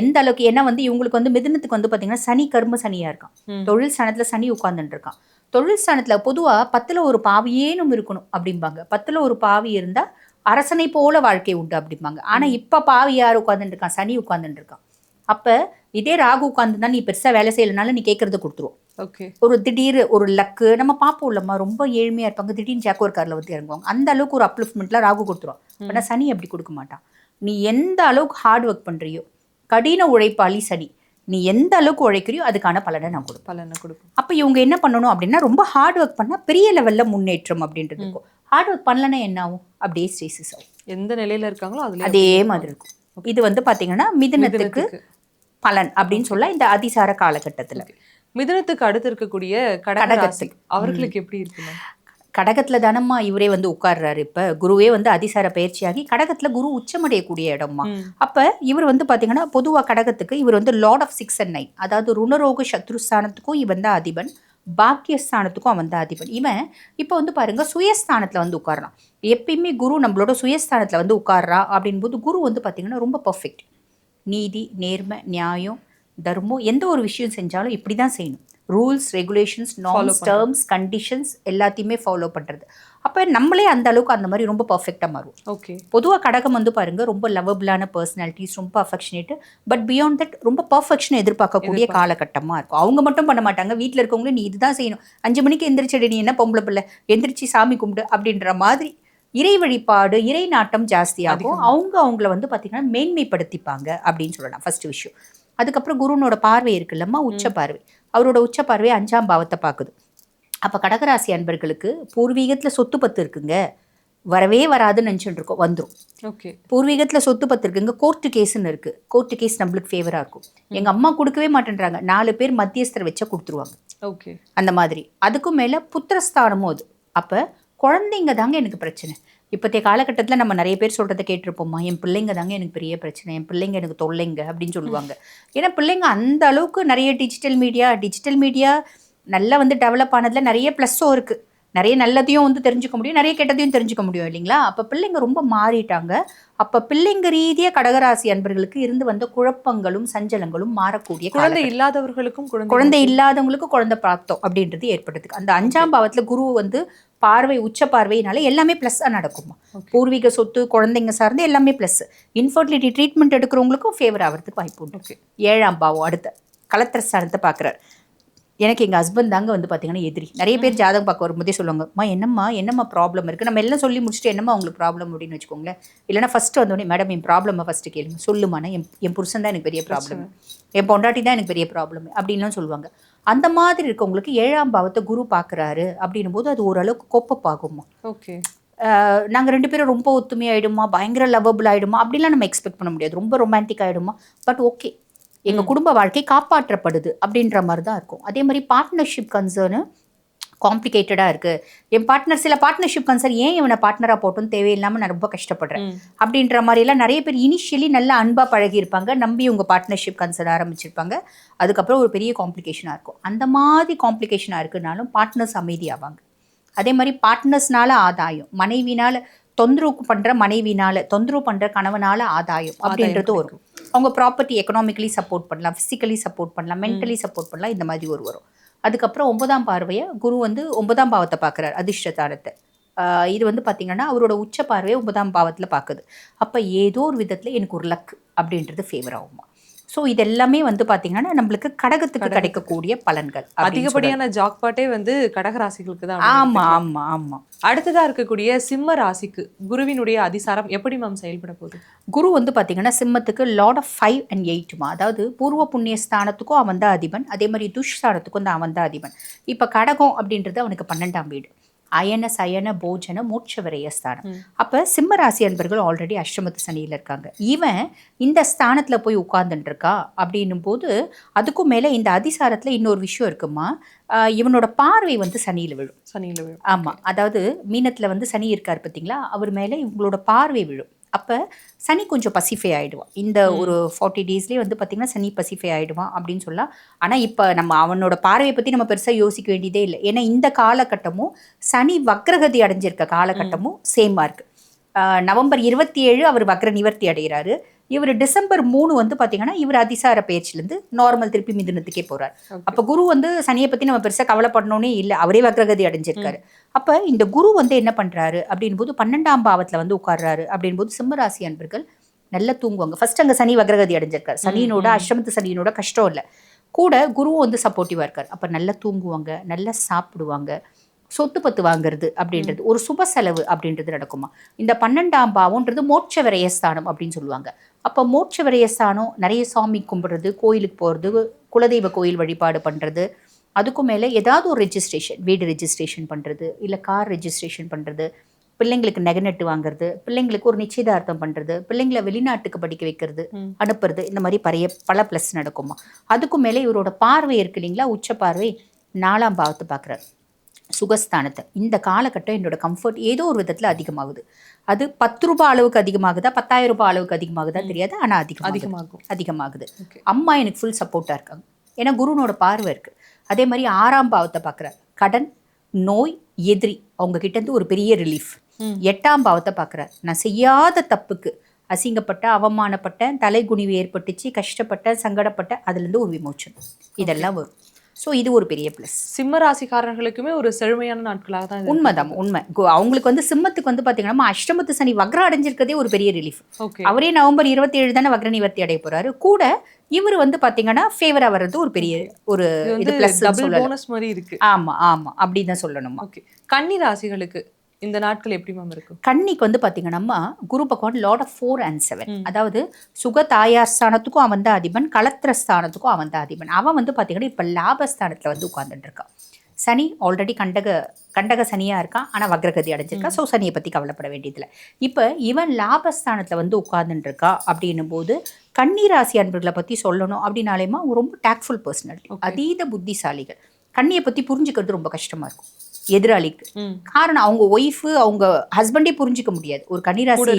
எந்த அளவுக்கு, ஏன்னா வந்து இவங்களுக்கு வந்து மிதுனத்துக்கு வந்து பார்த்தீங்கன்னா சனி கர்ம சனியாக இருக்கான். தொழில் ஸ்தானத்தில் சனி உட்கார்ந்துட்டு இருக்கான். தொழில் ஸ்தானத்தில் பொதுவாக 10ல் ஒரு பாவியேனும் இருக்கணும் அப்படிம்பாங்க. 10ல் ஒரு பாவி இருந்தால் அரசனை போல வாழ்க்கை உண்டு அப்படிம்பாங்க. ஆனால் இப்போ பாவி யார் உட்கார்ந்துட்டு இருக்கான், சனி உட்கார்ந்துட்டு இருக்கான். அப்போ இதே ராகு உட்காந்துதான் நீ பெருசாக வேலை செய்யலனாலும் நீ கேட்கறத கொடுத்துருவோம். ஒரு திடீர் ஒரு லக்கு நம்ம பார்ப்போம் இல்லம்மா, ரொம்ப ஏழ்மையாக இருப்பாங்க, திடீர்னு ஜாக்கோர் காரில் வந்து இறங்குவாங்க. அந்த அளவுக்கு ஒரு அப்லிஃப்ட்மெண்ட்லாம் ராகு கொடுத்துருவோம். ஆனால் சனி அப்படி கொடுக்க மாட்டான். நீ எந்த அளவுக்கு ஹார்ட் ஒர்க் பண்ணுறியோ, கடின உழைப்பாளி சனி, நீ எந்த அளவுக்கு உழைக்கிறியோ அதுக்கான பலனை நான் கொடுப்பேன். அப்போ இவங்க என்ன பண்ணணும் அப்படின்னா ரொம்ப ஹார்ட் ஒர்க் பண்ணால் பெரிய லெவலில் முன்னேற்றம் அப்படின்றது இருக்கும். ஹார்ட் ஒர்க் பண்ணலன்னா என்ன ஆகும், அப்படியே ஸ்ட்ரெஸ் ஆகும். எந்த நிலையில் இருக்காங்களோ அதே மாதிரி இருக்கும். இது வந்து பார்த்தீங்கன்னா மிதுனத்துக்கு பலன் அப்படின்னு சொல்ல இந்த அதிசார காலகட்டத்துல. மிதுனத்துக்கு அடுத்து இருக்கக்கூடிய கடகராசி அவர்களுக்கு எப்படி இருக்கு? கடகத்துல தானம்மா இவரே வந்து உட்கார்றாரு. இப்ப குருவே வந்து அதிசார பயிற்சியாகி கடகத்துல குரு உச்சமடையக்கூடிய இடம்மா. அப்ப இவர் வந்து பாத்தீங்கன்னா பொதுவா கடகத்துக்கு இவர் வந்து லார்ட் ஆஃப் 6 and 9, அதாவது ருணரோக சத்ருஸ்தானத்துக்கும் இவன் தான் அதிபன், பாக்கியஸ்தானத்துக்கும் அவன் தான் அதிபன். இவன் இப்போ வந்து பாருங்க சுயஸ்தானத்துல வந்து உட்கார்றான். எப்பயுமே குரு நம்மளோட சுயஸ்தானத்துல வந்து உட்கார்றா அப்படின் போது குரு வந்து பாத்தீங்கன்னா ரொம்ப பர்ஃபெக்ட். நீதி, நேர்மை, நியாயம், தர்மம், எந்த ஒரு விஷயம் செஞ்சாலும் இப்படி தான் செய்யணும். Rules, regulations, norms, terms, conditions எல்லாத்தையுமே ஃபாலோ பண்ணுறது. அப்போ நம்மளே அந்த அளவுக்கு அந்த மாதிரி ரொம்ப பர்ஃபெக்டாக மாறும். ஓகே. பொதுவாக கடகம் வந்து பாருங்க ரொம்ப லவபிளான பர்சனாலிட்டிஸ், ரொம்ப அஃபெக்ஷனேட், பட் பியாண்ட் தட் ரொம்ப பர்ஃபெக்ஷனை எதிர்பார்க்கக்கூடிய காலகட்டமாக இருக்கும். அவங்க மட்டும் பண்ண மாட்டாங்க, வீட்டில் இருக்கவங்களும் நீ இதுதான் செய்யணும், 5 மணிக்கு எந்திரிச்சடி, நீ என்ன பொம்பளை பிள்ளை, எந்திரிச்சு சாமி கும்பிடு அப்படின்ற மாதிரி இறை வழிபாடு, இறை நாட்டம் ஜாஸ்தியாகும். அவங்கள வந்து பார்த்தீங்கன்னா மேன்மைப்படுத்திப்பாங்க அப்படின்னு சொல்லலாம் ஃபர்ஸ்ட் விஷயம். அதுக்கப்புறம் குருனோட பார்வை இருக்குல்லம்மா, உச்ச பார்வை. அவரோட உச்ச பார்வை 5ஆம் பாவத்தை பார்க்குது. அப்போ கடகராசி அன்பர்களுக்கு பூர்வீகத்தில் சொத்து பத்து இருக்குங்க, வரவே வராதுன்னு நினச்சிட்டு இருக்கோம், வந்துடும். ஓகே. பூர்வீகத்தில் சொத்து பத்து இருக்குங்க, கோர்ட்டு கேஸ்ன்னு இருக்கு, கோர்ட்டு கேஸ் நம்மளுக்கு ஃபேவராக இருக்கும். எங்கள் அம்மா கொடுக்கவே மாட்டேன்றாங்க, 4 பேர் மத்தியஸ்தரை வச்சா கொடுத்துருவாங்க. ஓகே. அந்த மாதிரி. அதுக்கும் மேலே புத்திரஸ்தானமும் அது. அப்போ குழந்தைங்க தாங்க எனக்கு பிரச்சனை. இப்போத்தைய காலகட்டத்தில் நம்ம நிறைய பேர் சொல்கிறத கேட்டிருப்போம்மா, என் பிள்ளைங்க தாங்க எனக்கு பெரிய பிரச்சனை, என் பிள்ளைங்க எனக்கு தொல்லைங்க அப்படின்னு சொல்லுவாங்க. ஏன்னா பிள்ளைங்க அந்த அளவுக்கு நிறைய டிஜிட்டல் மீடியா நல்லா வந்து டெவலப் ஆனதில் நிறைய ப்ளஸ்ஸும் இருக்குது. நிறைய நல்லதையும் வந்து தெரிஞ்சுக்க முடியும், நிறைய கெட்டதையும் தெரிஞ்சுக்க முடியும் இல்லைங்களா? அப்போ பிள்ளைங்க ரொம்ப மாறிட்டாங்க. அப்போ பிள்ளைங்க ரீதியாக கடகராசி அன்பர்களுக்கு இருந்து வந்த குழப்பங்களும் சஞ்சலங்களும் மாறக்கூடிய, குழந்தை இல்லாதவர்களுக்கும் குழந்தை இல்லாதவங்களுக்கு குழந்தை பிராப்தம் அப்படின்றது ஏற்படுறதுக்கு அந்த 5ஆம் பாவத்தில் குரு வந்து பார்வை, உச்ச பார்வையினால எல்லாமே ப்ளஸ்ஸாக நடக்குமா. பூர்வீக சொத்து, குழந்தைங்க சார்ந்து எல்லாமே ப்ளஸ். இன்ஃபர்டிலிட்டி ட்ரீட்மெண்ட் எடுக்கிறவங்களுக்கும் ஃபேவர் ஆகிறதுக்கு வாய்ப்பு உண்டு. 7ஆம் பாவம் அடுத்த கலத்திரஸ்தானத்தை பார்க்குறாரு. எனக்கு எங்கள் ஹஸ்பண்ட் தாங்க வந்து பார்த்தீங்கன்னா எதிரி. நிறைய பேர் ஜாதகம் பார்க்க வரும்போதே சொல்லுவாங்கம்மா, என்னம்மா ப்ராப்ளம் இருக்குது, நம்ம எல்லாம் சொல்லி முடிச்சுட்டு என்னம்மா உங்களுக்கு ப்ராப்ளம் அப்படின்னு வச்சுக்கோங்களேன். இல்லைனா ஃபஸ்ட்டு வந்தோடனே மேடம் என் ப்ராப்ளமை ஃபஸ்ட்டு கேளுங்க, சொல்லுமாண்ணா, என் புருஷன் தான் எனக்கு பெரிய ப்ராப்ளம், என் பொண்டாட்டி தான் எனக்கு பெரிய ப்ராப்ளம் அப்படின்லாம் சொல்லுவாங்க. அந்த மாதிரி இருக்கவங்களுக்கு 7ஆம் பாவத்தை குரு பார்க்குறாரு அப்படின்னும் போது அது ஓரளவுக்கு கோப்பப்பாகுமா. ஓகே. நாங்கள் 2 பேரும் ரொம்ப ஒத்துமையாயிடுமா, பயங்கர லவபிள் ஆகிடுமா அப்படிலாம் நம்ம எக்ஸ்பெக்ட் பண்ண முடியாது. ரொம்ப ரொமான்டிக் ஆகிடுமா, பட் ஓகே எங்கள் குடும்ப வாழ்க்கை காப்பாற்றப்படுது அப்படின்ற மாதிரி தான் இருக்கும். அதே மாதிரி பார்ட்னர்ஷிப் கன்சர்னு காம்ப்ளிகேட்டடாக இருக்குது. என் பார்ட்னர், சில பார்ட்னர்ஷிப் கன்சர்ன் ஏன் இவனை பார்ட்னராக போட்டோன்னு தேவையில்லாமல் நான் ரொம்ப கஷ்டப்படுறேன் அப்படின்ற மாதிரிலாம் நிறைய பேர் இனிஷியலி நல்லா அன்பாக பழகியிருப்பாங்க, நம்பி உங்கள் பார்ட்னர்ஷிப் கன்சர்ன் ஆரம்பிச்சிருப்பாங்க. அதுக்கப்புறம் ஒரு பெரிய காம்ப்ளிகேஷனாக இருக்கும். அந்த மாதிரி காம்ப்ளிகேஷனாக இருக்குனாலும் பார்ட்னர்ஸ் அமைதியாவாங்க. அதே மாதிரி பார்ட்னர்ஸ்னால ஆதாயம், மனைவினால் தொந்தரவு பண்ணுற மனைவினால், தொந்தரவு பண்ணுற கணவனால் ஆதாயம் அப்படின்றது வரும். அவங்க ப்ராப்பர்ட்டி எக்கனாமிக்கலி சப்போர்ட் பண்ணலாம், ஃபிசிக்கலி சப்போர்ட் பண்ணலாம், மென்டலி சப்போர்ட் பண்ணலாம், இந்த மாதிரி வரும். அதுக்கப்புறம் 9ஆம் பார்வையை குரு வந்து 9ஆம் பாவத்தை பார்க்குறாரு, அதிர்ஷ்டதானத்தை. இது வந்து பார்த்திங்கன்னா அவரோட உச்ச பார்வையை 9ஆம் பாவத்தில் பார்க்குது. அப்போ ஏதோ ஒரு விதத்தில் எனக்கு ஒரு லக் அப்படின்றது ஃபேவர் ஆகுமா. ஸோ இது எல்லாமே வந்து பார்த்தீங்கன்னா நம்மளுக்கு கடகத்துக்கு கிடைக்கக்கூடிய பலன்கள். அதிகப்படியான ஜாக்பாட்டே வந்து கடகராசிகளுக்கு தான். ஆமாம். அடுத்ததாக இருக்கக்கூடிய சிம்ம ராசிக்கு குருவினுடைய அதிசாரம் எப்படி மேம் செயல்பட போகுது? குரு வந்து பார்த்தீங்கன்னா சிம்மத்துக்கு லார்ட் ஆஃப் 5 and 8மா, அதாவது பூர்வ புண்ணிய ஸ்தானத்துக்கும் அவன் தான் அதிபன், அதே மாதிரி துஷ்ஸ்தானத்துக்கும் தான் அவன் தான் அதிபன். இப்போ கடகம் அப்படின்றது அவனுக்கு 12ஆம் வீடு, அயன சயன போஜன மோட்ச விரயஸ்தானம். அப்போ சிம்ம ராசி அன்பர்கள் ஆல்ரெடி அஷ்டமத்து சனியில் இருக்காங்க. இவன் இந்த ஸ்தானத்தில் போய் உட்கார்ந்துட்டு இருக்கா அப்படின்னும் போது அதுக்கும் மேலே இந்த அதிசாரத்தில் இன்னொரு விஷயம் இருக்குமா, இவனோட பார்வை வந்து சனியில் விழும். ஆமாம், அதாவது மீனத்தில் வந்து சனி இருக்கார் பார்த்தீங்களா, அவர் மேலே இவங்களோட பார்வை விழும். அப்போ சனி கொஞ்சம் பசிஃபை ஆகிடுவான். இந்த ஒரு 40 டேஸ்லேயே வந்து பார்த்திங்கன்னா சனி பசிஃபை ஆகிடுவான் அப்படின்னு சொல்லலாம். ஆனால் இப்போ நம்ம அவனோட பார்வையை பற்றி நம்ம பெருசாக யோசிக்க வேண்டியதே இல்லை. ஏன்னா இந்த காலகட்டமும் சனி வக்ரகதி அடைஞ்சிருக்க காலகட்டமும் சேமாக இருக்குது. நவம்பர் 27 அவர் வக்ர நிவர்த்தி அடைகிறாரு. இவர் டிசம்பர் 3 வந்து பார்த்தீங்கன்னா இவர் அதிசார பயிற்சியிலேருந்து நார்மல் திருப்பி மிதுனத்துக்கே போகிறார். அப்போ குரு வந்து சனியை பற்றி நம்ம பெருசாக கவலைப்படணுன்னே இல்லை, அவரே வக்ரகதி அடைஞ்சிருக்காரு. அப்போ இந்த குரு வந்து என்ன பண்ணுறாரு அப்படின் போது 12ஆம் பாவத்தில் வந்து உட்கார்றாரு அப்படின் போது சிம்மராசி அன்பர்கள் நல்லா தூங்குவாங்க. ஃபர்ஸ்ட் அங்கே சனி வக்ரகதி அடைஞ்சிருக்காரு. சனியினோட அஷ்டமத்து சனியினோட கஷ்டம் இல்லை, கூட குருவும் வந்து சப்போர்ட்டிவாக இருக்கார். அப்போ நல்லா தூங்குவாங்க, நல்லா சாப்பிடுவாங்க, சொத்து பத்து வாங்குறது அப்படின்றது ஒரு சுப செலவு அப்படின்றது நடக்குமா. இந்த 12ஆம் பாவம்ன்றது மோட்ச விரயஸ்தானம் அப்படின்னு சொல்லுவாங்க. அப்போ மோட்ச விரயஸ்தானம் நிறைய சாமி கும்பிட்றது, கோயிலுக்கு போகிறது, குலதெய்வ கோயில் வழிபாடு பண்ணுறது, அதுக்கும் மேலே ஏதாவது ஒரு ரெஜிஸ்ட்ரேஷன், வீடு ரெஜிஸ்ட்ரேஷன் பண்ணுறது, இல்லை கார் ரெஜிஸ்ட்ரேஷன் பண்ணுறது, பிள்ளைங்களுக்கு நெகநெட்டு வாங்குறது, பிள்ளைங்களுக்கு ஒரு நிச்சயதார்த்தம் பண்றது, பிள்ளைங்களை வெளிநாட்டுக்கு படிக்க வைக்கிறது, அனுப்புறது, இந்த மாதிரி பல ப்ளஸ் நடக்குமா. அதுக்கும் மேலே இவரோட பார்வை இருக்கு இல்லைங்களா, உச்ச பார்வை 4ஆம் பாவத்தை பார்க்குறாரு, சுகஸ்தானத்தை. இந்த காலகட்டம் என்னோட கம்ஃபர்ட் ஏதோ ஒரு விதத்தில் அதிகமாகுது. அது 10 ரூபாய் அளவுக்கு அதிகமாகுதா, 10,000 ரூபாய் அளவுக்கு அதிகமாகுதா தெரியாது, ஆனால் அதிகமாகுது. அம்மா எனக்கு ஃபுல் சப்போர்ட்டாக இருக்காங்க, ஏன்னா குருனோட பார்வை இருக்கு. அதே மாதிரி 6ஆம் பாவத்தை பார்க்குறாரு, கடன், நோய், எதிரி, அவங்க கிட்ட இருந்து ஒரு பெரிய ரிலீஃப். 8ஆம் பாவத்தை பார்க்குறாரு, நான் செய்யாத தப்புக்கு அசிங்கப்பட்ட, அவமானப்பட்ட, தலைகுனிவு ஏற்பட்டுச்சு, கஷ்டப்பட்ட, சங்கடப்பட்ட, அதுலேருந்து ஒரு விமோச்சனம், இதெல்லாம் வரும். ஸோ இது ஒரு பெரிய ப்ளஸ். சிம்ம ராசிக்காரர்களுக்குமே ஒரு செழுமையான நாட்களாக தான். உண்மைதான், உண்மை. அவங்களுக்கு வந்து சிம்மத்துக்கு வந்து பார்த்தீங்கன்னா அஷ்டமத்து சனி வக்ரம் அடைஞ்சிருக்கதே ஒரு பெரிய ரிலீஃப். அவரே நவம்பர் 27 தானே வக்ர நிவர்த்தி அடைய போறாரு. கூட இவர் வந்து பாத்தீங்கன்னா ஃபேவரா வர்றது ஒரு பெரிய ஒரு இது பிளஸ் போனஸ் மாதிரி இருக்கு. ஆமா ஆமா, அப்படிதான் சொல்லணும். ஓகே, கன்னி ராசிகளுக்கு இந்த நாட்கள் எப்படி மேம் இருக்கும்? கன்னிக்கு வந்து பாத்தீங்கன்னா குரு பகவான் லார்ட் ஆஃப் 4 and 7, அதாவது சுக தாயார் ஸ்தானத்துக்கும் அவன் தான் அதிபன், களத்திர ஸ்தானத்துக்கும் அவன் தான் அதிபன். அவன் வந்து பாத்தீங்கன்னா இப்ப லாபஸ்தானத்துல வந்து உட்கார்ந்துட்டு இருக்கான். சனி ஆல்ரெடி கண்டக சனியா இருக்கான், ஆனா வக்ரகதி அடைஞ்சிருக்கா. ஸோ சனியை பத்தி கவலைப்பட வேண்டியதில்லை. இப்ப இவன் லாபஸ்தானத்துல வந்து உட்கார்ந்துட்டு இருக்கா அப்படின்னும் போது கன்னி ராசி அன்பர்களை பத்தி சொல்லணும் அப்படின்னாலேமா அவங்க ரொம்ப டேக்ட்ஃபுல் பர்சனாலிட்டி, அதீத புத்திசாலிகள். கன்னியை பத்தி புரிஞ்சுக்கிறது ரொம்ப கஷ்டமா இருக்கும் எதிராளிக்கு. காரணம் அவங்க ஒய்ஃபு, அவங்க ஹஸ்பண்டே புரிஞ்சுக்க முடியாது, ஒரு கன்னிராசி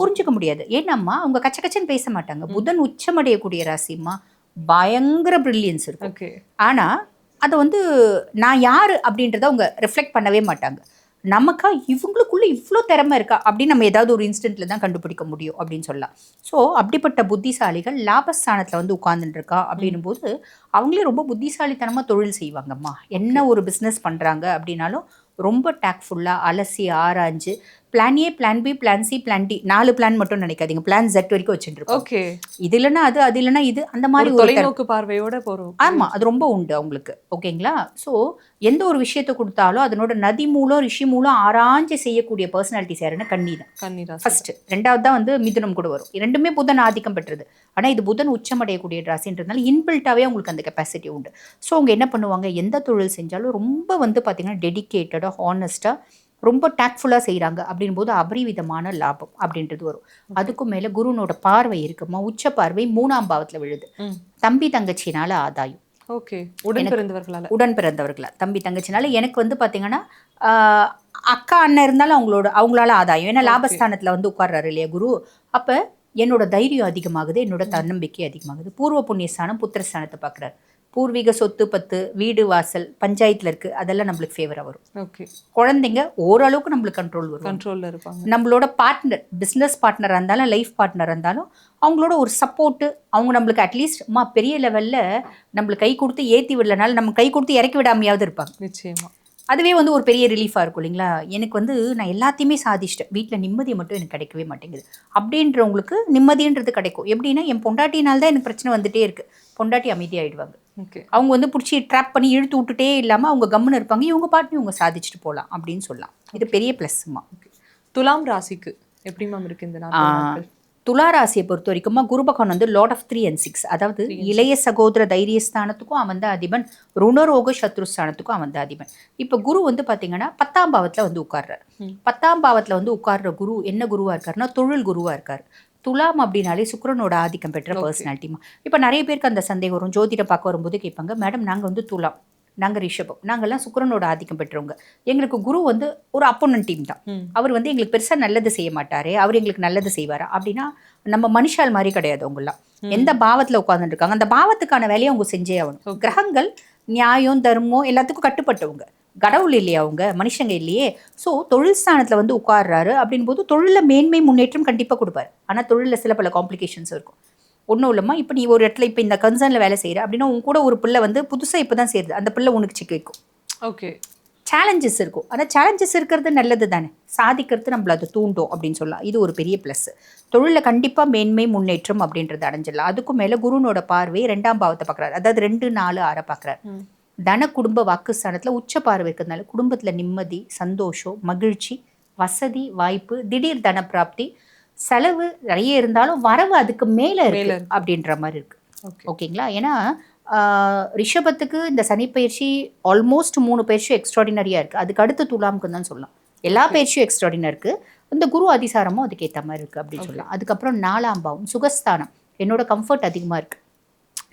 புரிஞ்சுக்க முடியாது. ஏன்னாம்மா அவங்க கச்ச கச்சன்னு பேச மாட்டாங்க. புதன் உச்சமடையக்கூடிய ராசிம்மா, பயங்கர பிரில்லியன்ஸ் இருக்கும். ஆனா அதை வந்து நான் யாரு அப்படின்றத அவங்க ரிஃப்ளெக்ட் பண்ணவே மாட்டாங்க. நமக்கா இவங்களுக்குள்ள இவ்வளோ திறமை இருக்கா அப்படின்னு நம்ம ஏதாவது ஒரு இன்ஸ்டன்ட்ல தான் கண்டுபிடிக்க முடியும் அப்படின்னு சொல்லலாம். ஸோ அப்படிப்பட்ட புத்திசாலிகள் லாபஸ்தானத்தில் வந்து உட்கார்ந்துட்டு இருக்கா அப்படின்னும் போது அவங்களே ரொம்ப புத்திசாலித்தனமாக தொழில் செய்வாங்கம்மா. என்ன ஒரு பிஸ்னஸ் பண்ணுறாங்க அப்படின்னாலும் ரொம்ப டேக்ஃபுல்லாக அலசி ஆராய்ஞ்சு plan A, plan B, plan C, plan D, 4 plan மட்டும் நினைக்காதீங்க, பிளான் Z வரைக்கும் வச்சுட்டு இருக்கோம். ஓகே, இது இல்லைன்னா அது, அது இல்லைன்னா இது, அந்த மாதிரி ஒரு தொலைநோக்கு பார்வையோட போறோம். ஆமா, அது ரொம்ப உண்டு அவங்களுக்கு. ஓகேங்களா. ஸோ எந்த ஒரு விஷயத்தை கொடுத்தாலும் அதனோட நதி மூலம் ரிஷி மூலம் ஆராய்ஞ்சு செய்யக்கூடிய பர்சனாலிட்டிஸ் யாருன்னா கன்னி தான் ஃபர்ஸ்ட். 2வது தான் வந்து மிதுனம் கூட வரும். இரண்டுமே புதன் ஆதிக்கம் பெற்றது. ஆனால் இது புதன் உச்சமடையக்கூடிய ராசின்றதுனால இன்பில்ட்டாவே அவங்களுக்கு அந்த கெப்பாசிட்டி உண்டு. ஸோ அவங்க என்ன பண்ணுவாங்க, எந்த தொழில் செஞ்சாலும் ரொம்ப வந்து பார்த்தீங்கன்னா டெடிக்கேட்டடாக, ஹானஸ்டாக, ரொம்ப டேக்ட்ஃபுல்லாக செய்கிறாங்க அப்படின் போது அபரிவிதமான லாபம் அப்படின்றது வரும். அதுக்கும் மேலே குருனோட பார்வை இருக்குமா, உச்ச பார்வை 3ஆம் பாவத்தில் விழுது. தம்பி தங்கச்சினால ஆதாயம். ஓகே, உடன் பிறந்தவர்களா தம்பி தங்கச்சினால எனக்கு வந்து பார்த்தீங்கன்னா அக்கா அண்ணன் இருந்தாலும் அவங்களால ஆதாயம். ஏன்னா லாபஸ்தானத்தில் வந்து உட்கார்றாரு இல்லையா குரு. அப்போ என்னோட தைரியம் அதிகமாகுது, என்னோட தன்னம்பிக்கை அதிகமாகுது. பூர்வ புண்ணியஸ்தானம் புத்திரஸ்தானத்தை பார்க்குறாரு. பூர்வீக சொத்து, 10 வீடு வாசல் பஞ்சாயத்தில் இருக்குது, அதெல்லாம் நம்மளுக்கு ஃபேவராக வரும். ஓகே, குழந்தைங்க ஓரளவுக்கு நம்மளுக்கு கண்ட்ரோலில் இருப்பாங்க. நம்மளோட பார்ட்னர், பிஸ்னஸ் பார்ட்னராக இருந்தாலும் லைஃப் பார்ட்னராக இருந்தாலும் அவங்களோட ஒரு சப்போர்ட்டு, அவங்க நம்மளுக்கு அட்லீஸ்ட் பெரிய லெவலில் நம்மளுக்கு கை கொடுத்து ஏற்றி விடலனால நம்ம கை கொடுத்து இறக்கி விடாமையாவது இருப்பாங்க. நிச்சயமாக அதுவே வந்து ஒரு பெரிய ரிலீஃபாக இருக்கும் இல்லைங்களா. எனக்கு வந்து நான் எல்லாத்தையுமே சாதிச்சிட்டேன், வீட்டில் நிம்மதி மட்டும் எனக்கு கிடைக்கவே மாட்டேங்குது அப்படின்றவங்களுக்கு நிம்மதின்றது கிடைக்கும். எப்படின்னா என் பொண்டாட்டினால்தான் தான் எனக்கு பிரச்சனை வந்துட்டே இருக்குது, பொண்டாட்டி அமைதியாகிடுவாங்க. அவங்க வந்து பிடிச்சி ட்ராப் பண்ணி இழுத்து விட்டுட்டே இல்லாமல் அவங்க கம்முன்னு இருப்பாங்க, இவங்க பாட்டு இவங்க சாதிச்சுட்டு போகலாம் அப்படின்னு சொல்லலாம். இது பெரிய ப்ளஸ்மா. துலாம் ராசிக்கு எப்படி மேம் இருக்கு இந்த நாள்? துலா ராசியை பொறுத்த வரைக்குமா குரு பகவான் வந்து லார்ட் ஆஃப் 3 and 6, அதாவது இளைய சகோதர தைரியஸ்தானத்துக்கும் அவன் தான் அதிபன், ருணரோக சத்ருஸ்தானத்துக்கும் அவன் தான் அதிபன். இப்போ குரு வந்து பார்த்தீங்கன்னா 10ஆம் பாவத்தில் வந்து உட்கார்றாரு. 10ஆம் பாவத்தில் வந்து உட்கார்ற குரு என்ன குருவாக இருக்காருன்னா தொழில் குருவாக இருக்கார். துலாம் அப்படின்னாலே சுக்கிரனோட ஆதிக்கம் பெற்ற பர்சனாலிட்டிமா. இப்போ நிறைய பேருக்கு அந்த சந்தேகம் வரும், ஜோதிடம் பார்க்க வரும்போது கேட்பாங்க, மேடம் நாங்கள் வந்து துலாம், நாங்கள் ரிஷபம், நாங்கள்லாம் சுக்கிரனோட ஆதிக்கம் பெற்றவங்க, எங்களுக்கு குரு வந்து ஒரு அப்போனன்ட் டீம் தான், அவர் வந்து எங்களுக்கு பெருசாக நல்லது செய்ய மாட்டாரே, அவர் எங்களுக்கு நல்லது செய்வாரா அப்படின்னா நம்ம மனுஷால் மாதிரி கிடையாது. அவங்களாம் எந்த பாவத்தில் உட்காந்துட்டு இருக்காங்க அந்த பாவத்துக்கான வேலையை அவங்க செஞ்சே ஆகணும். கிரகங்கள் நியாயம் தர்மம் எல்லாத்துக்கும் கட்டுப்பட்டவங்க, கடவுள் இல்லையா அவங்க, மனுஷங்க இல்லையே. ஸோ தொழில் ஸ்தானத்தில் வந்து உட்கார்றாரு அப்படின் போது தொழிலில் மேன்மை முன்னேற்றம் கண்டிப்பாக கொடுப்பாரு. ஆனால் தொழிலில் சில பல காம்ப்ளிகேஷன்ஸ் இருக்கும். ஒன்றும் இல்லைம்மா, இப்போ நீ ஒரு இடத்துல இப்போ இந்த கன்சர்னில் வேலை செய்கிற அப்படின்னா உங்க கூட ஒரு பிள்ளை வந்து புதுசாக இப்போ தான் சேருது, அந்த பிள்ளை உனக்கு சிக்க வைக்கும். ஓகே, சேலஞ்சஸ் இருக்கும். ஆனால் சேலஞ்சஸ் இருக்கிறது நல்லது தானே, சாதிக்கிறது நம்மள அது தூண்டும் அப்படின்னு சொல்லலாம். இது ஒரு பெரிய ப்ளஸ். தொழிலில் கண்டிப்பாக மேன்மை முன்னேற்றம் அப்படின்றது அடைஞ்சிடலாம். அதுக்கும் மேலே குருனோட பார்வை 2ஆம் பாவத்தை பார்க்குறாரு, அதாவது 2, 4, 6 பார்க்குறாரு. தன குடும்ப வாக்குஸ்தானத்தில் உச்ச பார்வை இருக்கிறதுனால குடும்பத்தில் நிம்மதி, சந்தோஷம், மகிழ்ச்சி, வசதி, வாய்ப்பு, திடீர் தன பிராப்தி, செலவு நிறைய இருந்தாலும் வரவு அதுக்கு மேலே இருக்கு அப்படின்ற மாதிரி இருக்கு. ஓகேங்களா. ஏன்னா ரிஷபத்துக்கு இந்த சனி பயிற்சி ஆல்மோஸ்ட் 3 பயிற்சி எக்ஸ்ட்ராடினரியாக இருக்குது, அதுக்கு அடுத்து துலாமுக்கு தான் சொல்லலாம். எல்லா பயிற்சியும் எக்ஸ்ட்ராடினரி இருக்கு. இந்த குரு அதிசாரமும் அதுக்கேற்ற மாதிரி இருக்கு அப்படின்னு சொல்லலாம். அதுக்கப்புறம் 4ஆம் பாவம் சுகஸ்தானம். என்னோட கம்ஃபர்ட் அதிகமாக இருக்கு.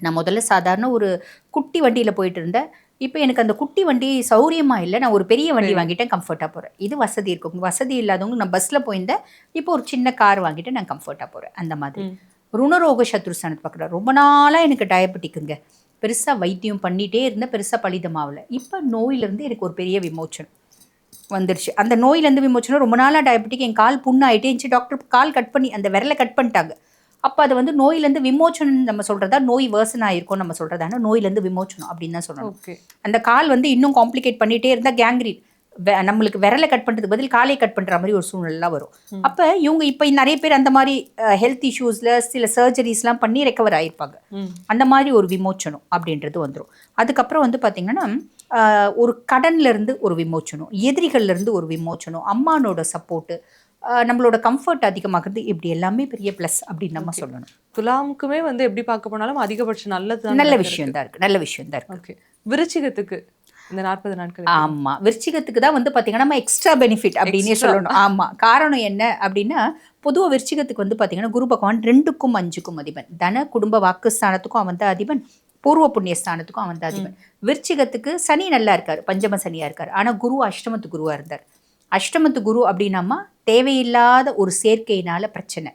நான் முதல்ல சாதாரண ஒரு குட்டி வண்டியில் போயிட்டு இருந்தேன். இப்போ எனக்கு அந்த குட்டி வண்டி சௌரியமா இல்லை, நான் ஒரு பெரிய வண்டி வாங்கிட்டேன், கம்ஃபர்ட்டாக போகிறேன். இது வசதி இருக்கும். வசதி இல்லாதவங்க நான் பஸ்ஸில் போயிருந்தேன், இப்போ ஒரு சின்ன கார் வாங்கிட்டு நான் கம்ஃபர்ட்டாக போகிறேன். அந்த மாதிரி ருணரோக சத்ருஸ்தானத்தை பார்க்குறேன். ரொம்ப நாளாக எனக்கு டயபெட்டிக்குங்க, பெருசாக வைத்தியம் பண்ணிகிட்டே இருந்தேன், பெருசாக பலிதமாகல. இப்போ நோயிலேருந்து எனக்கு ஒரு பெரிய விமோச்சனம் வந்துருச்சு. அந்த நோயிலேருந்து விமோச்சனம், ரொம்ப நாளாக டயபெட்டிக், என் கால் புண்ணாயிட்டே இருந்துச்சு. டாக்டர் கால் கட் பண்ணி அந்த விரலை கட் பண்ணிட்டாங்க. அப்போ அது வந்து நோயிலேருந்து விமோச்சனம் நம்ம சொல்கிறதா, நோய் வேர்சன் ஆகிருக்கும் நம்ம சொல்கிறதான, நோயிலேருந்து விமோச்சனம் அப்படின்னு தான் சொல்லணும். அந்த கால் வந்து இன்னும் காம்ப்ளிகேட் பண்ணிகிட்டே இருந்தால் கேங்க்ரீன், நம்மளுக்கு விரலை கட் பண்ணுறதுக்கு பதில் காலை கட் பண்ணுற மாதிரி ஒரு சூழ்நிலாம் வரும். அப்போ இவங்க இப்போ நிறைய பேர் அந்த மாதிரி ஹெல்த் இஷ்யூஸில் சில சர்ஜரிஸ்லாம் பண்ணி ரெக்கவர் ஆகிருப்பாங்க. அந்த மாதிரி ஒரு விமோச்சனம் அப்படின்றது வந்துடும். அதுக்கப்புறம் வந்து பார்த்திங்கன்னா ஒரு கடன்லேருந்து ஒரு விமோச்சனம், எதிரிகள்லேருந்து ஒரு விமோச்சனம், அம்மானோட சப்போர்ட்டு, நம்மளோட கம்ஃபர்ட் அதிகமாகிறது, இப்படி எல்லாமே பெரிய ப்ளஸ் அப்படின்னு நம்ம சொல்லணும். துலாமுக்குமே வந்து எப்படி பார்க்க போனாலும் அதிகபட்சம் நல்ல விஷயம் தான் இருக்குது. நல்ல விஷயம் தான் இருக்குது. ஓகே. விருச்சிகத்துக்கு இந்த 40 நாட்கள். ஆமாம், விருச்சிகத்துக்கு தான் வந்து பார்த்தீங்கன்னா நம்ம எக்ஸ்ட்ரா பெனிஃபிட் அப்படின்னே சொல்லணும். ஆமாம், காரணம் என்ன அப்படின்னா, பொதுவாக விருச்சிகத்துக்கு வந்து பார்த்தீங்கன்னா குரு பகவான் 2க்கும் 5க்கும் அதிபன். தன குடும்ப வாக்குஸ்தானத்துக்கும் அவன் தான் அதிபன், பூர்வ புண்ணியஸ்தானத்துக்கும் அவன் தான் அதிபன். விருச்சிகத்துக்கு சனி நல்லா இருக்கார், பஞ்சம சனியாக இருக்கார். ஆனால் குரு அஷ்டமத்து குருவாக இருந்தார். அஷ்டமத்து குரு அப்படின்னாமா தேவையில்லாத ஒரு சேர்க்கையினால பிரச்சனை,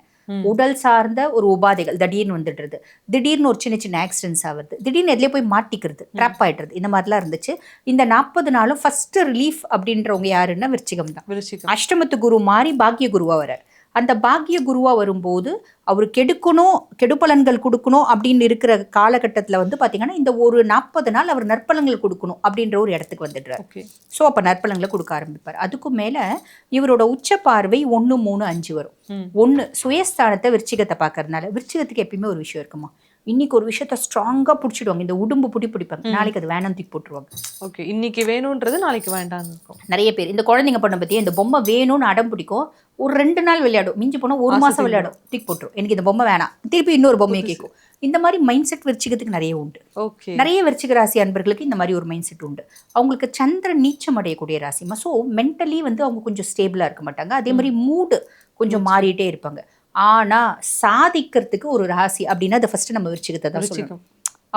உடல் சார்ந்த ஒரு உபாதைகள் திடீர்னு வந்துடுறது, திடீர்னு ஒரு சின்ன சின்ன ஆக்சிடென்ட்ஸ் ஆகுது, திடீர்னு எதுலேயே போய் மாட்டிக்கிறது, ட்ராப் ஆகிடுறது, இந்த மாதிரிலாம் இருந்துச்சு. இந்த 40 நாளும் ஃபர்ஸ்ட் ரிலீஃப் அப்படின்றவங்க யாருன்னா விருச்சிகம் தான். அஷ்டமத்து குரு மாறி பாக்கிய குருவாக வரார். அந்த பாக்கிய குருவாக வரும்போது அவர் கெடுக்கணும், கெடுபலன்கள் கொடுக்கணும் அப்படின்னு இருக்கிற காலகட்டத்தில் வந்து பார்த்தீங்கன்னா இந்த ஒரு 40 நாள் அவர் நற்பலன்கள் கொடுக்கணும் அப்படின்ற ஒரு இடத்துக்கு வந்துடுறார். ஸோ அப்போ நற்பலன்களை கொடுக்க ஆரம்பிப்பார். அதுக்கும் மேலே இவரோட உச்ச பார்வை 1, 3, 5 வரும். 1 சுயஸ்தானத்தை விருச்சிகத்தை பார்க்கறதுனால, விருச்சிகத்துக்கு எப்பயுமே ஒரு விஷயம் இருக்குமா, இன்னைக்கு ஒரு விஷயத்த ஸ்ட்ராங்காக பிடிச்சிடுவாங்க, இந்த உடம்பு பிடிப்பாங்க, நாளைக்கு அது வேணாம் தூக்கி போட்டுருவாங்க. ஓகே, இன்னைக்கு வேணுன்றது நாளைக்கு வேண்டாம் இருக்கும். நிறைய பேர் இந்த குழந்தைங்க பண்ண பற்றி இந்த பொம்மை வேணும்னு அடம் பிடிக்கும், ஒரு 2 நாள் விளையாடும், மிஞ்சி போனால் 1 மாதம் விளையாடும், தூக்கி போட்டுரும், எனக்கு இந்த பொம்மை வேணாம், திருப்பி இன்னொரு பொம்மையை கேட்கும். இந்த மாதிரி மைண்ட் செட் விருச்சிகத்துக்கு நிறைய உண்டு. ஓகே, நிறைய விருச்சிக ராசி அன்பர்களுக்கு இந்த மாதிரி ஒரு மைண்ட் செட் உண்டு. அவங்களுக்கு சந்திரன் நீச்சம் அடையக்கூடிய ராசிமா. ஸோ மென்டலி வந்து அவங்க கொஞ்சம் ஸ்டேபிளாக இருக்க மாட்டாங்க. அதே மாதிரி மூடு கொஞ்சம் மாறிட்டே இருப்பாங்க. ஆனால் சாதிக்கிறதுக்கு ஒரு ராசி அப்படின்னா அதை ஃபர்ஸ்ட் நம்ம விருச்சிகத்தை தான் சொல்லணும்.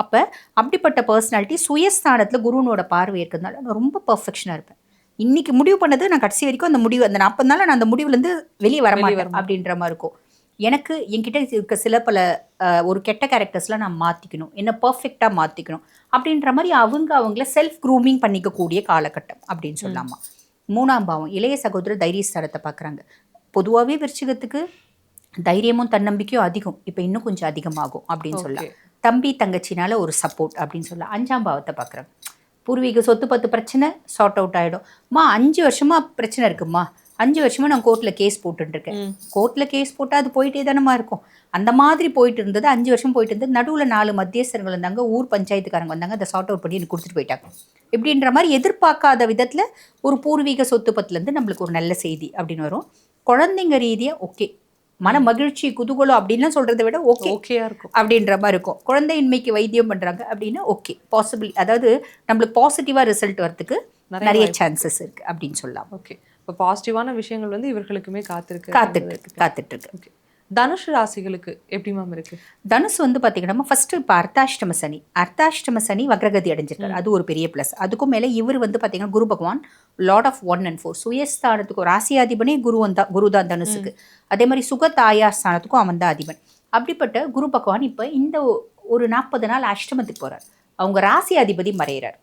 அப்போ அப்படிப்பட்ட பர்சனாலிட்டி சுயஸ்தானத்தில் குருனோட பார்வை இருக்கிறதுனால நான் ரொம்ப பர்ஃபெக்ஷனாக இருப்பேன். இன்னைக்கு முடிவு பண்ணது நான் கடைசி வரைக்கும் அந்த முடிவு, அந்த 40 நாள் நான் அந்த முடிவுலேருந்து வெளியே வரமாட்டேன் அப்படின்ற மாதிரி இருக்கும். எனக்கு என்கிட்ட இருக்க சில பல ஒரு கெட்ட கேரக்டர்ஸ்லாம் நான் மாற்றிக்கணும், என்ன பர்ஃபெக்டாக மாற்றிக்கணும் அப்படின்ற மாதிரி அவங்கள செல்ஃப் க்ரூமிங் பண்ணிக்கக்கூடிய காலகட்டம் அப்படின்னு சொல்லலாமா. 3ஆம் பாவம் இளைய சகோதர தைரியஸ்தானத்தை பார்க்குறாங்க. பொதுவாகவே விருச்சிகத்துக்கு தைரியமும் தன்னம்பிக்கையும் அதிகம், இப்போ இன்னும் கொஞ்சம் அதிகமாகும் அப்படின்னு சொல்லலாம். தம்பி தங்கச்சினால ஒரு சப்போர்ட் அப்படின்னு சொல்லலாம். 5ஆம் பாவத்தை பார்க்குறாங்க. பூர்வீக சொத்து பத்து பிரச்சனை சார்ட் அவுட் ஆகிடும். 5 வருஷமாக பிரச்சனை இருக்குமா, 5 வருஷமாக நான் கோர்ட்டில் கேஸ் போட்டுருக்கேன். கோர்ட்டில் கேஸ் போட்டால் அது போயிட்டே தானமா இருக்கும். அந்த மாதிரி போயிட்டு இருந்தது, 5 வருஷம் போயிட்டு இருந்தது. நடுவில் 4 மத்தியஸ்தர்கள் வந்தாங்க, ஊர் பஞ்சாயத்துக்காரங்க வந்தாங்க, அதை சார்ட் அவுட் பண்ணி எனக்கு கொடுத்துட்டு போயிட்டாங்க. இப்படின்ற மாதிரி எதிர்பார்க்காத விதத்தில் ஒரு பூர்வீக சொத்து பத்துலேருந்து நம்மளுக்கு ஒரு நல்ல செய்தி அப்படின்னு வரும். குழந்தைங்க ரீதியாக ஓகே, மன மகிழ்ச்சி குதூகலம் அப்படின்லாம் சொல்கிறத விட ஓகேயா இருக்கும் அப்படின்ற மாதிரி இருக்கும். குழந்தையின்மைக்கு வைத்தியம் பண்ணுறாங்க அப்படின்னா ஓகே, பாசிபிள், அதாவது நம்மளுக்கு பாசிட்டிவாக ரிசல்ட் வரதுக்கு நிறைய சான்சஸ் இருக்குது அப்படின்னு சொல்லலாம். ஓகே, இப்போ பாசிட்டிவான விஷயங்கள் வந்து இவர்களுக்குமே காத்துட்டு இருக்கு. ஓகே, தனுஷ் ராசிகளுக்கு எப்படி மேம் இருக்கு? தனுஷ் வந்து பார்த்தீங்கன்னா ஃபர்ஸ்ட் இப்போ அர்த்தாஷ்டம சனி வக்ரகதி அடைஞ்சிருக்காரு, அது ஒரு பெரிய ப்ளஸ். அதுக்கும் மேலே இவர் வந்து பார்த்தீங்கன்னா குரு பகவான் லார்ட் ஆஃப் 1 and 4 சுயஸ்தானத்துக்கு ராசியாதிபனே குரு தான் தனுசுக்கு. அதே மாதிரி சுகதாயா ஸ்தானத்துக்கும் அவன் தான் அதிபன். அப்படிப்பட்ட குரு பகவான் இப்போ இந்த ஒரு 40 நாள் அஷ்டமத்துக்கு போகிறார். அவங்க ராசி அதிபதி மறைகிறார்.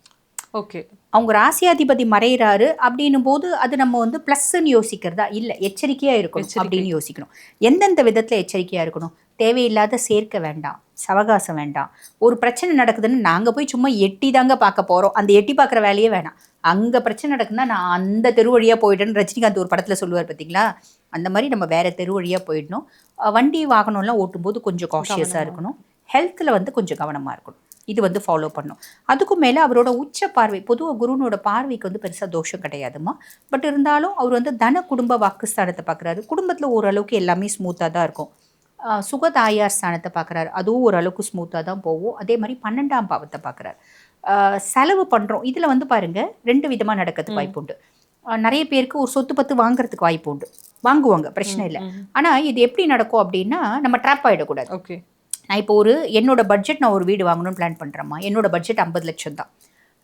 ஓகே, அவங்க ராசியாதிபதி மறைகிறாரு அப்படின்னும் போது அது நம்ம வந்து ப்ளஸ்ன்னு யோசிக்கிறதா இல்லை, எச்சரிக்கையாக இருக்கணும் அப்படின்னு யோசிக்கணும். எந்தெந்த விதத்தில் எச்சரிக்கையாக இருக்கணும்? தேவையில்லாத சேர்க்க வேண்டாம், சவகாசம் வேண்டாம். ஒரு பிரச்சனை நடக்குதுன்னு நாங்கள் போய் சும்மா எட்டி தாங்க பார்க்க போகிறோம், அந்த எட்டி பார்க்குற வேலையே வேணாம். அங்கே பிரச்சனை நடக்குதுன்னா நான் அந்த தெரு வழியாக போயிட்டேன்னு ரஜினிகாந்த் ஒரு படத்தில் சொல்லுவார் பார்த்தீங்களா, அந்த மாதிரி நம்ம வேறு தெரு வழியாக போயிடணும். வண்டி வாகனம்லாம் ஓட்டும்போது கொஞ்சம் காஷியஸாக இருக்கணும். ஹெல்த்தில் வந்து கொஞ்சம் கவனமாக இருக்கணும். இது வந்து ஃபாலோ பண்ணும். அதுக்கும் மேலே அவரோட உச்ச பார்வை, பொதுவாக குருனோட பார்வைக்கு வந்து பெருசாக தோஷம் கிடையாதுமா. பட் இருந்தாலும் அவர் வந்து தன குடும்ப வாக்குஸ்தானத்தை பார்க்குறாரு. குடும்பத்தில் ஓரளவுக்கு எல்லாமே ஸ்மூத்தாக தான் இருக்கும். சுகதாயார் ஸ்தானத்தை பார்க்குறாரு, அதுவும் ஓரளவுக்கு ஸ்மூத்தாக தான் போகும். அதே மாதிரி 12ஆம் பாவத்தை பார்க்குறாரு. செலவு பண்ணுறோம், இதில் வந்து பாருங்கள் 2 விதமாக நடக்கிறதுக்கு வாய்ப்பு உண்டு. நிறைய பேருக்கு ஒரு சொத்து பத்து வாங்குறதுக்கு வாய்ப்பு உண்டு, வாங்குவாங்க, பிரச்சனை இல்லை. ஆனால் இது எப்படி நடக்கும் அப்படின்னா நம்ம ட்ராப் ஆகிடக்கூடாது. ஓகே. நான் இப்போ என்னோட பட்ஜெட், நான் ஒரு வீடு வாங்கணும்னு பிளான் பண்ணுறேம்மா, என்னோட பட்ஜெட் 50 லட்சம் தான்.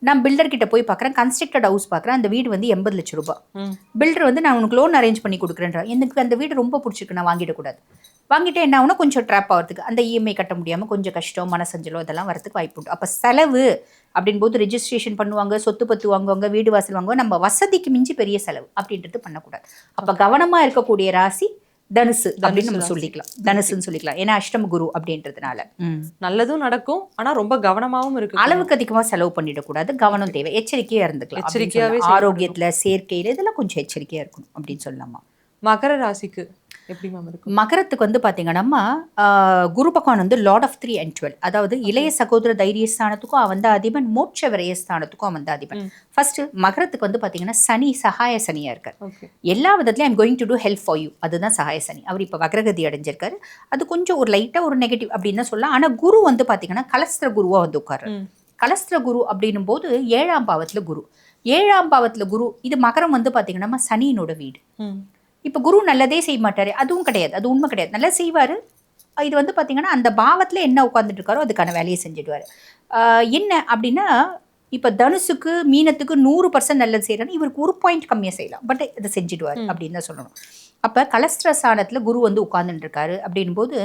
நான் பில்டர் கிட்ட போய் பார்க்குறேன், கன்ஸ்ட்ரக்டட் ஹவுஸ் பார்க்குறேன், அந்த வீடு வந்து 80 லட்சம் ரூபாய். பில்டர் வந்து நான் உனக்கு லோன் அரேஞ்ச் பண்ணி கொடுக்குறேன்ற, எனக்கு அந்த வீடு ரொம்ப பிடிச்சிருக்கு, நான் வாங்கிடக்கூடாது. வாங்கிட்டு என்ன ஆகுனா கொஞ்சம் ட்ராப் ஆகிறதுக்கு, அந்த இஎம்ஐ கட்ட முடியாமல் கொஞ்சம் கஷ்டம், மனசஞ்சலம் இதெல்லாம் வரதுக்கு வாய்ப்பு உண்டு. அப்போ செலவு அப்படின் போது ரெஜிஸ்ட்ரேஷன் பண்ணுவாங்க, சொத்து பத்து வாங்குவாங்க, வீடு வாசல் வாங்குவாங்க, நம்ம வசதிக்கு மிஞ்சி பெரிய செலவு அப்படின்றது பண்ணக்கூடாது. அப்போ கவனமாக இருக்கக்கூடிய ராசி தனுசு அப்படின்னு நம்ம சொல்லிக்கலாம், தனுசுன்னு சொல்லிக்கலாம். ஏன்னா அஷ்டம குரு அப்படின்றதுனால நல்லதும் நடக்கும், ஆனா ரொம்ப கவனமாவும் இருக்கு. அளவுக்கு அதிகமா செலவு பண்ணிடக்கூடாது, கவனம் தேவை, எச்சரிக்கையா இருந்துக்கலாம். எச்சரிக்கையாவே ஆரோக்கியத்துல, சேர்க்கையில இதெல்லாம் கொஞ்சம் எச்சரிக்கையா இருக்கணும் அப்படின்னு சொல்லலாமா. மகர ராசிக்கு எப்படி மேம் இருக்கும்? மகரத்துக்கு வந்து பாத்தீங்கன்னா குரு பகவான் வந்து லார்ட் ஆஃப் 3 and 12, அதாவது இளைய சகோதர தைரியஸ்தானத்துக்கும் அவன் தான் அதிபன், மோட்ச விரயஸ்தானத்துக்கும் அவன் தான் அதிபன். ஃபர்ஸ்ட் மகரத்துக்கு வந்து பாத்தீங்கன்னா சனி சகாய சனியா இருக்கார். எல்லா விதத்துலயும் I'm going to do help for you, அதுதான் சகாய சனி. அவர் இப்ப வக்ரகதி அடைஞ்சிருக்காரு, அது கொஞ்சம் ஒரு லைட்டா ஒரு நெகட்டிவ் அப்படின்னு தான் சொல்லலாம். ஆனா குரு வந்து பாத்தீங்கன்னா கலஸ்திர குருவா வந்து உட்காரு. கலஸ்திர குரு அப்படின்னும் போது 7ஆம் பாவத்துல குரு, 7ஆம் பாவத்துல குரு, இது மகரம் வந்து பாத்தீங்கன்னா சனியினோட வீடு. இப்போ குரு நல்லதே செய்ய மாட்டாரு, அதுவும் கிடையாது, அது உண்மை கிடையாது, நல்லா செய்வார். இது வந்து பார்த்தீங்கன்னா அந்த பாவத்தில் என்ன உட்காந்துட்டு இருக்காரோ அதுக்கான வேலையை செஞ்சுடுவார். என்ன அப்படின்னா இப்போ தனுசுக்கு மீனத்துக்கு 100% நல்லது செய்கிறாரு, இவருக்கு 1 பாயிண்ட் கம்மியாக செய்யலாம், பட் இதை செஞ்சுடுவார் அப்படின்னு தான் சொல்லணும். அப்போ கலஸ்திர ஸ்தானத்தில் குரு வந்து உட்கார்ந்துட்டு இருக்காரு அப்படின் போது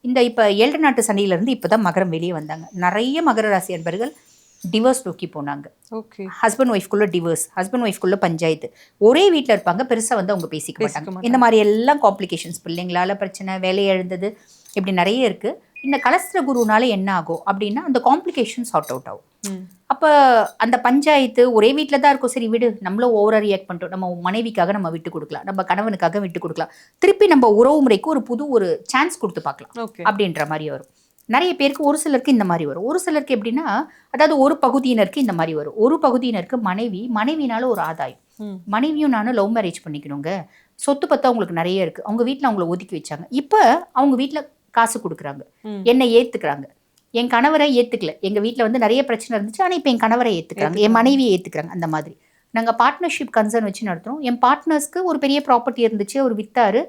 இந்த இப்போ 7 நாட்டு சனியிலேருந்து இப்போ தான் மகரம் வெளியே வந்தாங்க. நிறைய மகர ராசி அன்பர்கள் டிவோர்ஸ் நோக்கி போனாங்க. ஓகே. ஹஸ்பண்ட் ஒய்ஃப்குள்ள டிவோர்ஸ், ஹஸ்பண்ட் ஒய்ஃப்குள்ள பஞ்சாயத்து, ஒரே வீட்டில் இருப்பாங்க, பெருசாக வந்து அவங்க பேசிக்க மாட்டாங்க. இந்த மாதிரி எல்லாம் காம்ப்ளிகேஷன்ஸ், பிள்ளைங்களால பிரச்சனை, வேலை எழுந்தது, இப்படி நிறைய இருக்கு. இந்த கலஸ்திர குருனால என்ன ஆகும் அப்படின்னா அந்த காம்ப்ளிகேஷன் சார்ட் அவுட் ஆகும். அப்போ அந்த பஞ்சாயத்து ஒரே வீட்டில் தான் இருக்கும், சரி விடு, நம்மளும் ஓவரா ரியாக்ட் பண்ணிட்டோம், நம்ம மனைவிக்காக நம்ம விட்டு கொடுக்கலாம், நம்ம கணவனுக்காக விட்டு கொடுக்கலாம், திருப்பி நம்ம உறவு முறைக்கு ஒரு புது ஒரு சான்ஸ் கொடுத்து பார்க்கலாம் அப்படின்ற மாதிரி வரும். நிறைய பேருக்கு, ஒரு சிலருக்கு இந்த மாதிரி வரும், ஒரு சிலருக்கு எப்படின்னா அதாவது ஒரு பகுதியினருக்கு இந்த மாதிரி வரும். ஒரு பகுதியினருக்கு மனைவினால ஒரு ஆதாயம், மனைவியும் நானும் லவ் மேரேஜ் பண்ணிக்கணுங்க, சொத்து பத்தா அவங்களுக்கு நிறைய இருக்கு, அவங்க வீட்டில் அவங்கள ஒதுக்கி வச்சாங்க, இப்போ அவங்க வீட்டில் காசு கொடுக்குறாங்க, என்னை ஏற்றுக்கிறாங்க, என் கணவரை ஏற்றுக்கல, எங்கள் வீட்டில் வந்து நிறைய பிரச்சனை இருந்துச்சு, ஆனால் இப்போ என் கணவரை ஏற்றுக்கிறாங்க, என் மனைவியை ஏற்றுக்கிறாங்க. அந்த மாதிரி நாங்கள் பார்ட்னர்ஷிப் கன்சர்ன் வச்சு நடத்துகிறோம். என் பார்ட்னர்ஸ்க்கு ஒரு பெரிய ப்ராப்பர்ட்டி இருந்துச்சு, அவர் வித்தாரு,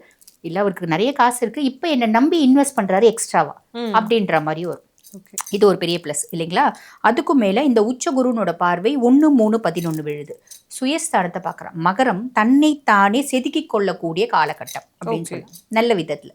இல்லை அவருக்கு நிறைய காசு இருக்கு, இப்போ என்னை நம்பி இன்வெஸ்ட் பண்ணுறாரு எக்ஸ்ட்ராவா அப்படின்ற மாதிரி வரும். இது ஒரு பெரிய ப்ளஸ் இல்லைங்களா. அதுக்கும் மேலே இந்த உச்ச குருனோட பார்வை 1, 3, 11 விழுது, சுயஸ்தானத்தை பார்க்குறான். மகரம் தன்னை தானே செதுக்கி கொள்ளக்கூடிய காலகட்டம் அப்படின்னு சொல்லலாம். நல்ல விதத்தில்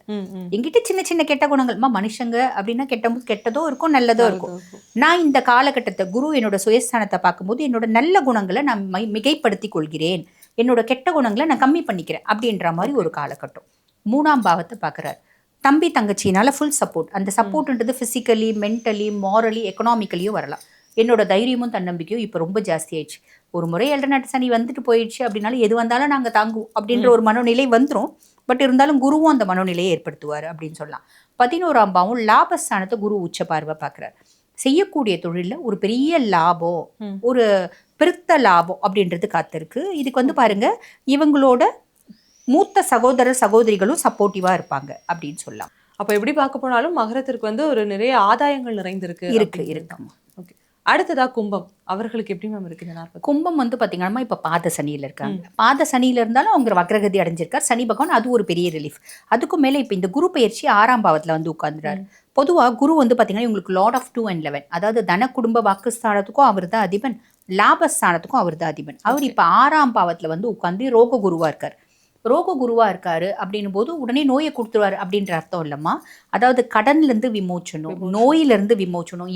எங்கிட்ட சின்ன சின்ன கெட்ட குணங்கள்மா, மனுஷங்க அப்படின்னா கெட்டதோ இருக்கும், நல்லதோ இருக்கும். நான் இந்த காலகட்டத்தை குரு என்னோட சுயஸ்தானத்தை பார்க்கும்போது என்னோட நல்ல குணங்களை நான் மிகைப்படுத்தி கொள்கிறேன், என்னோட கெட்ட குணங்களை நான் கம்மி பண்ணிக்கிறேன் அப்படின்ற மாதிரி ஒரு காலகட்டம். 3ஆம் பாவத்தை பார்க்குறாரு. தம்பி தங்கச்சினால ஃபுல் சப்போர்ட், அந்த சப்போர்ட்ன்றது ஃபிசிக்கலி, மென்டலி, மாரலி, எக்கனாமிக்கலியும் வரலாம். என்னோட தைரியமும் தன்னம்பிக்கையும் இப்போ ரொம்ப ஜாஸ்தி ஆயிடுச்சு. ஒரு முறை 7 நாட்டு சனி வந்துட்டு போயிடுச்சு அப்படின்னாலும் எது வந்தாலும் நாங்கள் தாங்குவோம் அப்படின்ற ஒரு மனநிலை வந்துடும். பட் இருந்தாலும் குருவும் அந்த மனநிலையை ஏற்படுத்துவார் அப்படின்னு சொல்லலாம். 11ஆம் பாவம் லாபஸ்தானத்தை குரு உச்ச பார்வை பார்க்குறாரு. செய்யக்கூடிய தொழிலில் ஒரு பெரிய லாபம், ஒரு பெருத்த லாபம் அப்படின்றது காத்திருக்கு. இதுக்கு வந்து பாருங்க, இவங்களோட மூத்த சகோதர சகோதரிகளும் சப்போர்ட்டிவா இருப்பாங்க அப்படின்னு சொல்லலாம். அப்ப எப்படி பார்க்க போனாலும் மகரத்திற்கு வந்து ஒரு நிறைய ஆதாயங்கள் நிறைந்திருக்கு இருக்கு. ஓகே. அடுத்ததா கும்பம், அவர்களுக்கு எப்படி மேம் இருக்கு? கும்பம் வந்து பாத்தீங்கன்னா இப்ப பாத சனியில இருக்காங்க. பாத சனியில இருந்தாலும் அவங்க வக்ரகதி அடைஞ்சிருக்கார் சனி பகவான், அது ஒரு பெரிய ரிலீஃப். அதுக்கும் மேல இப்ப இந்த குரு பயிற்சி 6ஆம் பாவத்துல வந்து உட்கார்ந்துறாரு. பொதுவா குரு வந்து பாத்தீங்கன்னா உங்களுக்கு லார்ட் ஆஃப் 2 and 11, அதாவது தன குடும்ப வாக்குஸ்தானத்துக்கும் அவர் தான் அதிபன், லாபஸ்தானத்துக்கும் அவர் தான் அதிபன். அவர் இப்ப 6ஆம் பாவத்துல வந்து உட்கார்ந்து ரோக குருவா இருக்கார். ரோக குருவா இருக்காரு அப்படின்னும் போது உடனே நோயை கொடுத்துருவாரு அப்படின்ற அர்த்தம் இல்லம்மா. அதாவது கடன்லேருந்து விமோச்சனம், நோயிலிருந்து விமோச்சனம்,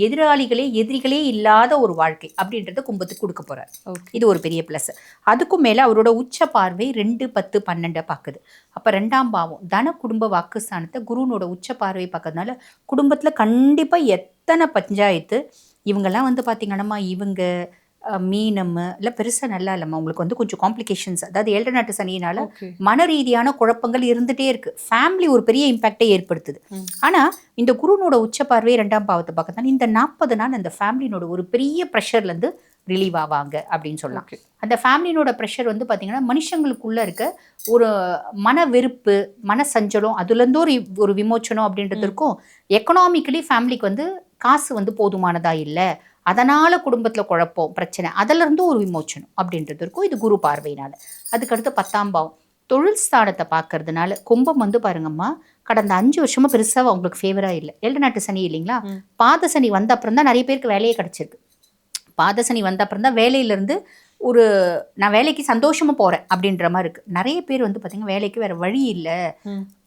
எதிரிகளே இல்லாத ஒரு வாழ்க்கை அப்படின்றத கும்பத்துக்கு கொடுக்க போறாரு. இது ஒரு பெரிய பிளஸ். அதுக்கும் மேல அவரோட உச்ச பார்வை 2, 10, 12 பார்க்குது. அப்ப 2ஆம் பாவம் தன குடும்ப வாக்குஸ்தானத்தை குருனோட உச்ச பார்வை பார்க்கறதுனால குடும்பத்துல கண்டிப்பா எத்தனை பஞ்சாயத்து, இவங்கெல்லாம் வந்து பாத்தீங்கன்னா இவங்க மீனம் இல்லை பெருசாக நல்லா இல்லைம்மா, உங்களுக்கு வந்து கொஞ்சம் காம்ப்ளிகேஷன்ஸ், அதாவது 7 நாட்டு சனியினால மன ரீதியான குழப்பங்கள் இருந்துகிட்டே இருக்கு, ஃபேமிலி ஒரு பெரிய இம்பாக்டை ஏற்படுத்துது. ஆனால் இந்த குருனோட உச்ச பார்வை 2ஆம் பாவத்தை பார்க்கறதுனால இந்த 40 நாள் அந்த ஃபேமிலினோட ஒரு பெரிய ப்ரெஷர்லேருந்து ரிலீவ் ஆவாங்க அப்படின்னு சொல்லலாம். அந்த ஃபேமிலினோட ப்ரெஷர் வந்து பார்த்தீங்கன்னா மனுஷங்களுக்குள்ள இருக்க ஒரு மன வெறுப்பு, மன சஞ்சலம், அதுலேருந்து ஒரு விமோச்சனம் அப்படின்றதுக்கும், எக்கனாமிக்கலி ஃபேமிலிக்கு வந்து காசு வந்து போதுமானதா இல்லை அதனால குடும்பத்துல குழப்பம் பிரச்சனை அதுல இருந்து ஒரு விமோச்சனம் அப்படின்றது இருக்கும். இது குரு பார்வையினால. அதுக்கடுத்து 10ஆம் பாவம் தொழில் ஸ்தானத்தை பார்க்கறதுனால கும்பம் வந்து பாருங்கம்மா, கடந்த 5 வருஷமா பெருசா உங்களுக்கு ஃபேவரா இல்லை. 7 நாட்டு சனி இல்லைங்களா, பாத சனி வந்த அப்புறம் தான் நிறைய பேருக்கு வேலையே கிடைச்சிருக்கு. பாத சனி வந்த அப்புறம் தான் வேலையிலேருந்து ஒரு நான் வேலைக்கு சந்தோஷமா போறேன் அப்படின்ற மாதிரி இருக்கு. நிறைய பேர் வந்து பார்த்தீங்கன்னா வேலைக்கு வேற வழி இல்லை,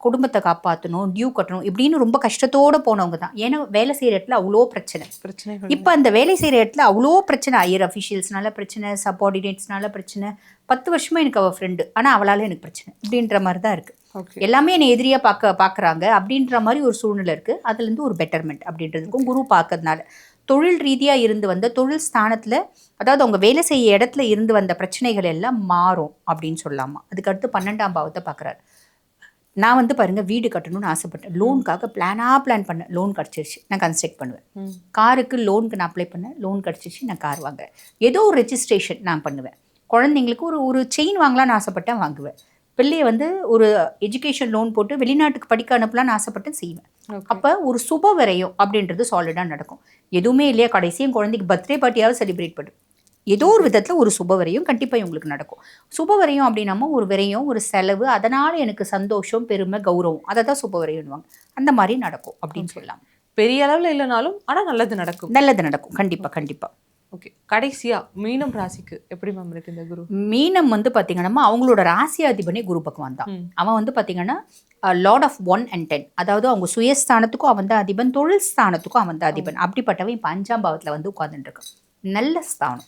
குடும்பத்தை காப்பாற்றணும், டியூ கட்டணும் இப்படின்னு ரொம்ப கஷ்டத்தோட போனவங்க தான். ஏன்னா வேலை செய்கிற இடத்துல அவ்வளோ பிரச்சனை. இப்போ அந்த வேலை செய்கிற இடத்துல அவ்வளோ பிரச்சனை, ஹையர் அஃபிஷியல்ஸ்னால பிரச்சனை, சப்பார்டினேட்ஸ்னால பிரச்சனை. 10 வருஷமா எனக்கு அவள் ஃப்ரெண்டு, ஆனால் அவளால் எனக்கு பிரச்சனை இப்படின்ற மாதிரி தான் இருக்கு. எல்லாமே என்னை எதிரியாக பார்க்குறாங்க அப்படின்ற மாதிரி ஒரு சூழ்நிலை இருக்கு. அதுலேருந்து ஒரு பெட்டர்மெண்ட் அப்படின்றதுக்கும் குரு பார்க்கறதுனால தொழில் ரீதியாக இருந்து வந்த தொழில் ஸ்தானத்தில், அதாவது அவங்க வேலை செய்ய இடத்துல இருந்து வந்த பிரச்சனைகள் எல்லாம் மாறும் அப்படின்னு சொல்லலாமா. அதுக்கடுத்து 12ஆம் பாவத்தை பார்க்குறாரு. நான் வந்து பாருங்க வீடு கட்டணும்னு ஆசைப்பட்டேன். லோனுக்காக பிளான் பண்ணேன். லோன் கிடச்சிருச்சு, நான் கன்ஸ்ட்ரக்ட் பண்ணுவேன். காருக்கு லோனுக்கு நான் அப்ளை பண்ணேன், லோன் கிடச்சிருச்சு, நான் கார் வாங்குறேன். ஏதோ ஒரு ரெஜிஸ்ட்ரேஷன் நான் பண்ணுவேன். குழந்தைங்களுக்கு ஒரு செயின் வாங்கலான்னு ஆசைப்பட்டேன், வாங்குவேன். பிள்ளையை வந்து ஒரு எஜுகேஷன் லோன் போட்டு வெளிநாட்டுக்கு படிக்க அனுப்பலான்னு ஆசைப்பட்டு செய்வேன். அப்போ ஒரு சுப விரயம் அப்படின்றது சாலிடாக நடக்கும். எதுவுமே இல்லையா, கடைசியும் குழந்தைக்கு பர்த்டே பார்ட்டியாவது செலிப்ரேட் பண்ணும். ஏதோ ஒரு விதத்தில் ஒரு சுப விரயம் கண்டிப்பாக உங்களுக்கு நடக்கும். சுப விரயம் அப்படின்னாம ஒரு விரயம், ஒரு செலவு, அதனால் எனக்கு சந்தோஷம், பெருமை, கௌரவம், அதை தான் சுப விரயம்வாங்க. அந்த மாதிரி நடக்கும் அப்படின்னு சொல்லலாம். பெரிய அளவில் இல்லைனாலும் ஆனால் நல்லது நடக்கும் கண்டிப்பாக. ஓகே, கடைசியா மீனம் ராசிக்கு எப்படி மேம் இருக்கு இந்த குரு? மீனம் வந்து பார்த்தீங்கன்னா அவங்களோட ராசியாதிபனே குரு பகவான் தான். அவன் வந்து பார்த்தீங்கன்னா லார்ட் ஆஃப் 1 and 10, அதாவது அவங்க சுயஸ்தானத்துக்கும் அவன் தான் அதிபன், தொழில் ஸ்தானத்துக்கும் அவன் தான் அதிபன். அப்படிப்பட்டவன் இப்போ 5ஆம் பாவத்தில் வந்து உட்கார்ந்துட்டு இருக்கான். நல்ல ஸ்தானம்,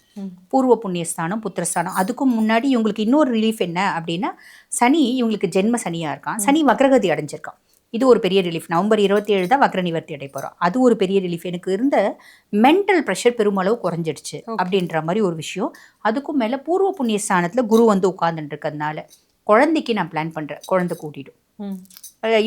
பூர்வ புண்ணியஸ்தானம், புத்திரஸ்தானம். அதுக்கும் முன்னாடி இவங்களுக்கு இன்னொரு ரிலீஃப் என்ன அப்படின்னா, சனி இவங்களுக்கு ஜென்ம சனியாக இருக்கான். சனி வக்ரகதி அடைஞ்சிருக்கான். இது ஒரு பெரிய ரிலீஃப். நவம்பர் 27 தான் வக்ர நிவர்த்தி அடை போகிறோம். அது ஒரு பெரிய ரிலீஃப். எனக்கு இருந்த மென்டல் ப்ரெஷர் பெருமளவு குறைஞ்சிடுச்சு அப்படின்ற மாதிரி ஒரு விஷயம். அதுக்கும் மேலே பூர்வ புண்ணிய ஸ்தானத்தில் குரு வந்து உட்கார்ந்துட்டு இருக்கிறதுனால குழந்தைக்கு நான் பிளான் பண்ணுறேன், குழந்தை கூட்டிடும்.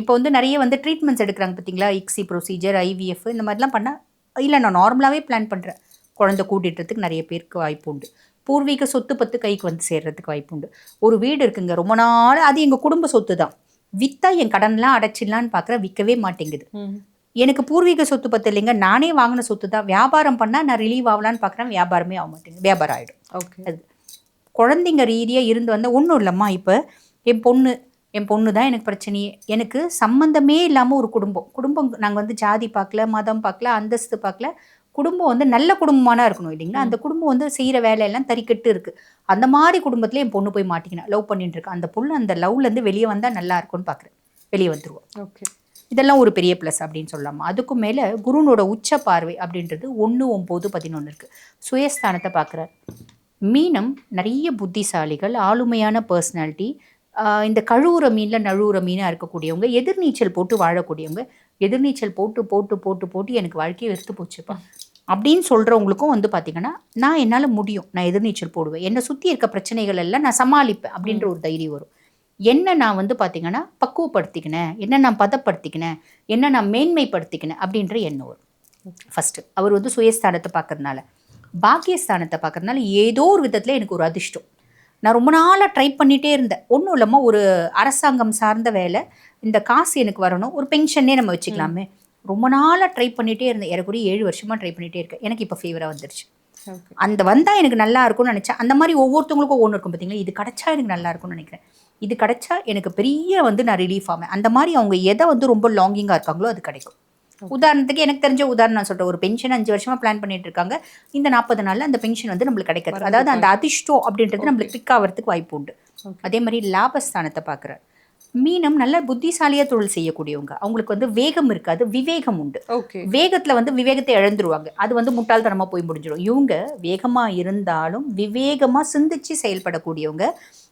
இப்போ வந்து நிறைய வந்து ட்ரீட்மெண்ட்ஸ் எடுக்கிறாங்க பார்த்தீங்களா, இக்ஸி ப்ரொசீஜர், ஐவிஎஃப், இந்த மாதிரிலாம் பண்ணால் இல்லை, நான் நார்மலாகவே பிளான் பண்ணுறேன். குழந்தை கூட்டிடுறதுக்கு நிறைய பேருக்கு வாய்ப்பு உண்டு. பூர்வீக சொத்து பத்து கைக்கு வந்து சேர்றதுக்கு வாய்ப்பு உண்டு. ஒரு வீடு இருக்குங்க ரொம்ப நாள், அது எங்கள் குடும்ப சொத்து தான். விற்றா என் கடன்லாம் அடைச்சிடலான்னு பார்க்குறேன், விற்கவே மாட்டேங்குது. எனக்கு பூர்வீக சொத்து பத்து இல்லைங்க, நானே வாங்கின சொத்து தான். வியாபாரம் பண்ணால் நான் ரிலீவ் ஆகலான்னு பார்க்குறேன், வியாபாரமே ஆக மாட்டேங்குது, வியாபாரம் ஆகிடும். அது குழந்தைங்க ரீதியாக இருந்து வந்தால் ஒன்றும் இல்லைம்மா. இப்போ என் பொண்ணு தான் எனக்கு பிரச்சனையே. எனக்கு சம்மந்தமே இல்லாமல் ஒரு குடும்பம் நாங்கள் வந்து ஜாதி பார்க்கல, மதம் பார்க்கல, அந்தஸ்து பார்க்கல. குடும்பம் வந்து நல்ல குடும்பமானா இருக்கணும் இல்லைங்களா. அந்த குடும்பம் வந்து செய்கிற வேலையெல்லாம் தறிக்கட்டு இருக்குது. அந்த மாதிரி குடும்பத்தில் என் பொண்ணு போய் மாட்டிக்கினா, லவ் பண்ணிட்டு இருக்கேன். அந்த பொண்ணு அந்த லவ்லேருந்து வெளியே வந்தால் நல்லா இருக்கும்னு பார்க்குறேன், வெளியே வந்துடுவோம். ஓகே, இதெல்லாம் ஒரு பெரிய ப்ளஸ் அப்படின்னு சொல்லலாமா. அதுக்கும் மேலே குருனோட உச்ச பார்வை அப்படின்றது 1, 9, 11 இருக்குது. சுயஸ்தானத்தை பார்க்குறார். மீனம் நிறைய புத்திசாலிகள், ஆளுமையான பர்சனாலிட்டி, இந்த கழுவுற மீனில் நழுவுற மீனாக இருக்கக்கூடியவங்க, எதிர்நீச்சல் போட்டு வாழக்கூடியவங்க. எதிர்நீச்சல் போட்டு போட்டு போட்டு போட்டு எனக்கு வாழ்க்கையை வெறுத்து போச்சுப்பா அப்படின்னு சொல்கிறவங்களுக்கும் வந்து பார்த்திங்கன்னா, நான் என்னால் முடியும், நான் எதிர்நீச்சல் போடுவேன், என்னை சுற்றி இருக்க பிரச்சனைகள் எல்லாம் நான் சமாளிப்பேன் அப்படின்ற ஒரு தைரியம் வரும். என்ன நான் வந்து பார்த்திங்கன்னா பக்குவப்படுத்திக்கினேன், என்ன நான் பதப்படுத்திக்கினேன், என்ன நான் மேன்மைப்படுத்திக்கினேன் அப்படின்ற எண்ணம் வரும். ஃபஸ்ட்டு அவர் வந்து சுயஸ்தானத்தை பார்க்கறதுனால, பாக்கியஸ்தானத்தை பார்க்கறதுனால ஏதோ ஒரு விதத்தில் எனக்கு ஒரு அதிர்ஷ்டம். நான் ரொம்ப நாளாக ட்ரை பண்ணிகிட்டே இருந்தேன். ஒன்றும் இல்லாமல் ஒரு அரசாங்கம் சார்ந்த வேலை, இந்த காசு எனக்கு வரணும், ஒரு பென்ஷனே நம்ம வச்சுக்கலாமே. ரொம்ப நாளாக ட்ரை பண்ணிகிட்டே இருந்தேன். ஏறக்குறைய 7 வருஷமாக ட்ரை பண்ணிகிட்டே இருக்கேன். எனக்கு இப்போ ஃபேவராக வந்துருச்சு. அந்த வந்தால் எனக்கு நல்லா இருக்கும்னு நினச்சேன். அந்த மாதிரி ஒவ்வொருத்தவங்களுக்கும் ஒவ்வொன்று இருக்கும் பார்த்தீங்களா. இது கிடச்சா எனக்கு நல்லா இருக்கும்னு நினைக்கிறேன், இது கிடச்சா எனக்கு பெரிய வந்து நான் ரிலீஃப் ஆவேன். அந்த மாதிரி அவங்க எதை வந்து ரொம்ப லாங்கிங்காக இருக்காங்களோ அது கிடைக்கும். உதாரணத்துக்கு எனக்கு தெரிஞ்ச உதாரணம் நான் சொல்கிறேன். ஒரு பென்ஷன் 5 வருஷமாக பிளான் பண்ணிட்டு இருக்காங்க. இந்த 40 நாளில் அந்த பென்ஷன் வந்து நம்மளுக்கு கிடைக்காது. அதாவது அந்த அதிர்ஷ்டம் அப்படின்றது நம்மளுக்கு கிளிக் ஆகிறதுக்கு வாய்ப்பு உண்டு. அதே மாதிரி லாபஸ்தானத்தை பார்க்குறாரு. மீனம் நல்ல புத்திசாலியாக தொழில் செய்யக்கூடியவங்க. அவங்களுக்கு வந்து வேகம் இருக்காது, விவேகம் உண்டு. வேகத்தில் வந்து விவேகத்தை இழந்துருவாங்க. அது வந்து முட்டாள்தனமாக போய் முடிஞ்சிடும். இவங்க வேகமாக இருந்தாலும் விவேகமாக சிந்திச்சு செயல்படக்கூடியவங்க.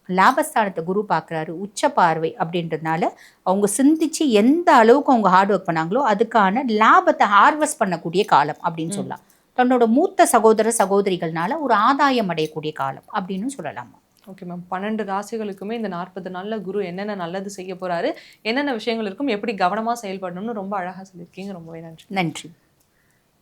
லாபஸ்தானத்தை குரு பார்க்குறாரு, உச்ச பார்வை அப்படின்றதுனால அவங்க சிந்திச்சு எந்த அளவுக்கு அவங்க ஹார்ட் ஒர்க் பண்ணாங்களோ அதுக்கான லாபத்தை ஹார்வெஸ்ட் பண்ணக்கூடிய காலம் அப்படின்னு சொல்லலாம். தன்னோட மூத்த சகோதர சகோதரிகள்னால ஒரு ஆதாயம் அடையக்கூடிய காலம் அப்படின்னு சொல்லலாமா. ஓகே மேம், 12 ராசிகளுக்குமே இந்த 40 நாளில் குரு என்னென்ன நல்லது செய்ய போகிறாரு, என்னென்ன விஷயங்கள் இருக்கும், எப்படி கவனமாக செயல்படணும்னு ரொம்ப அழகாக சொல்லியிருக்கீங்க. ரொம்பவே நன்றி.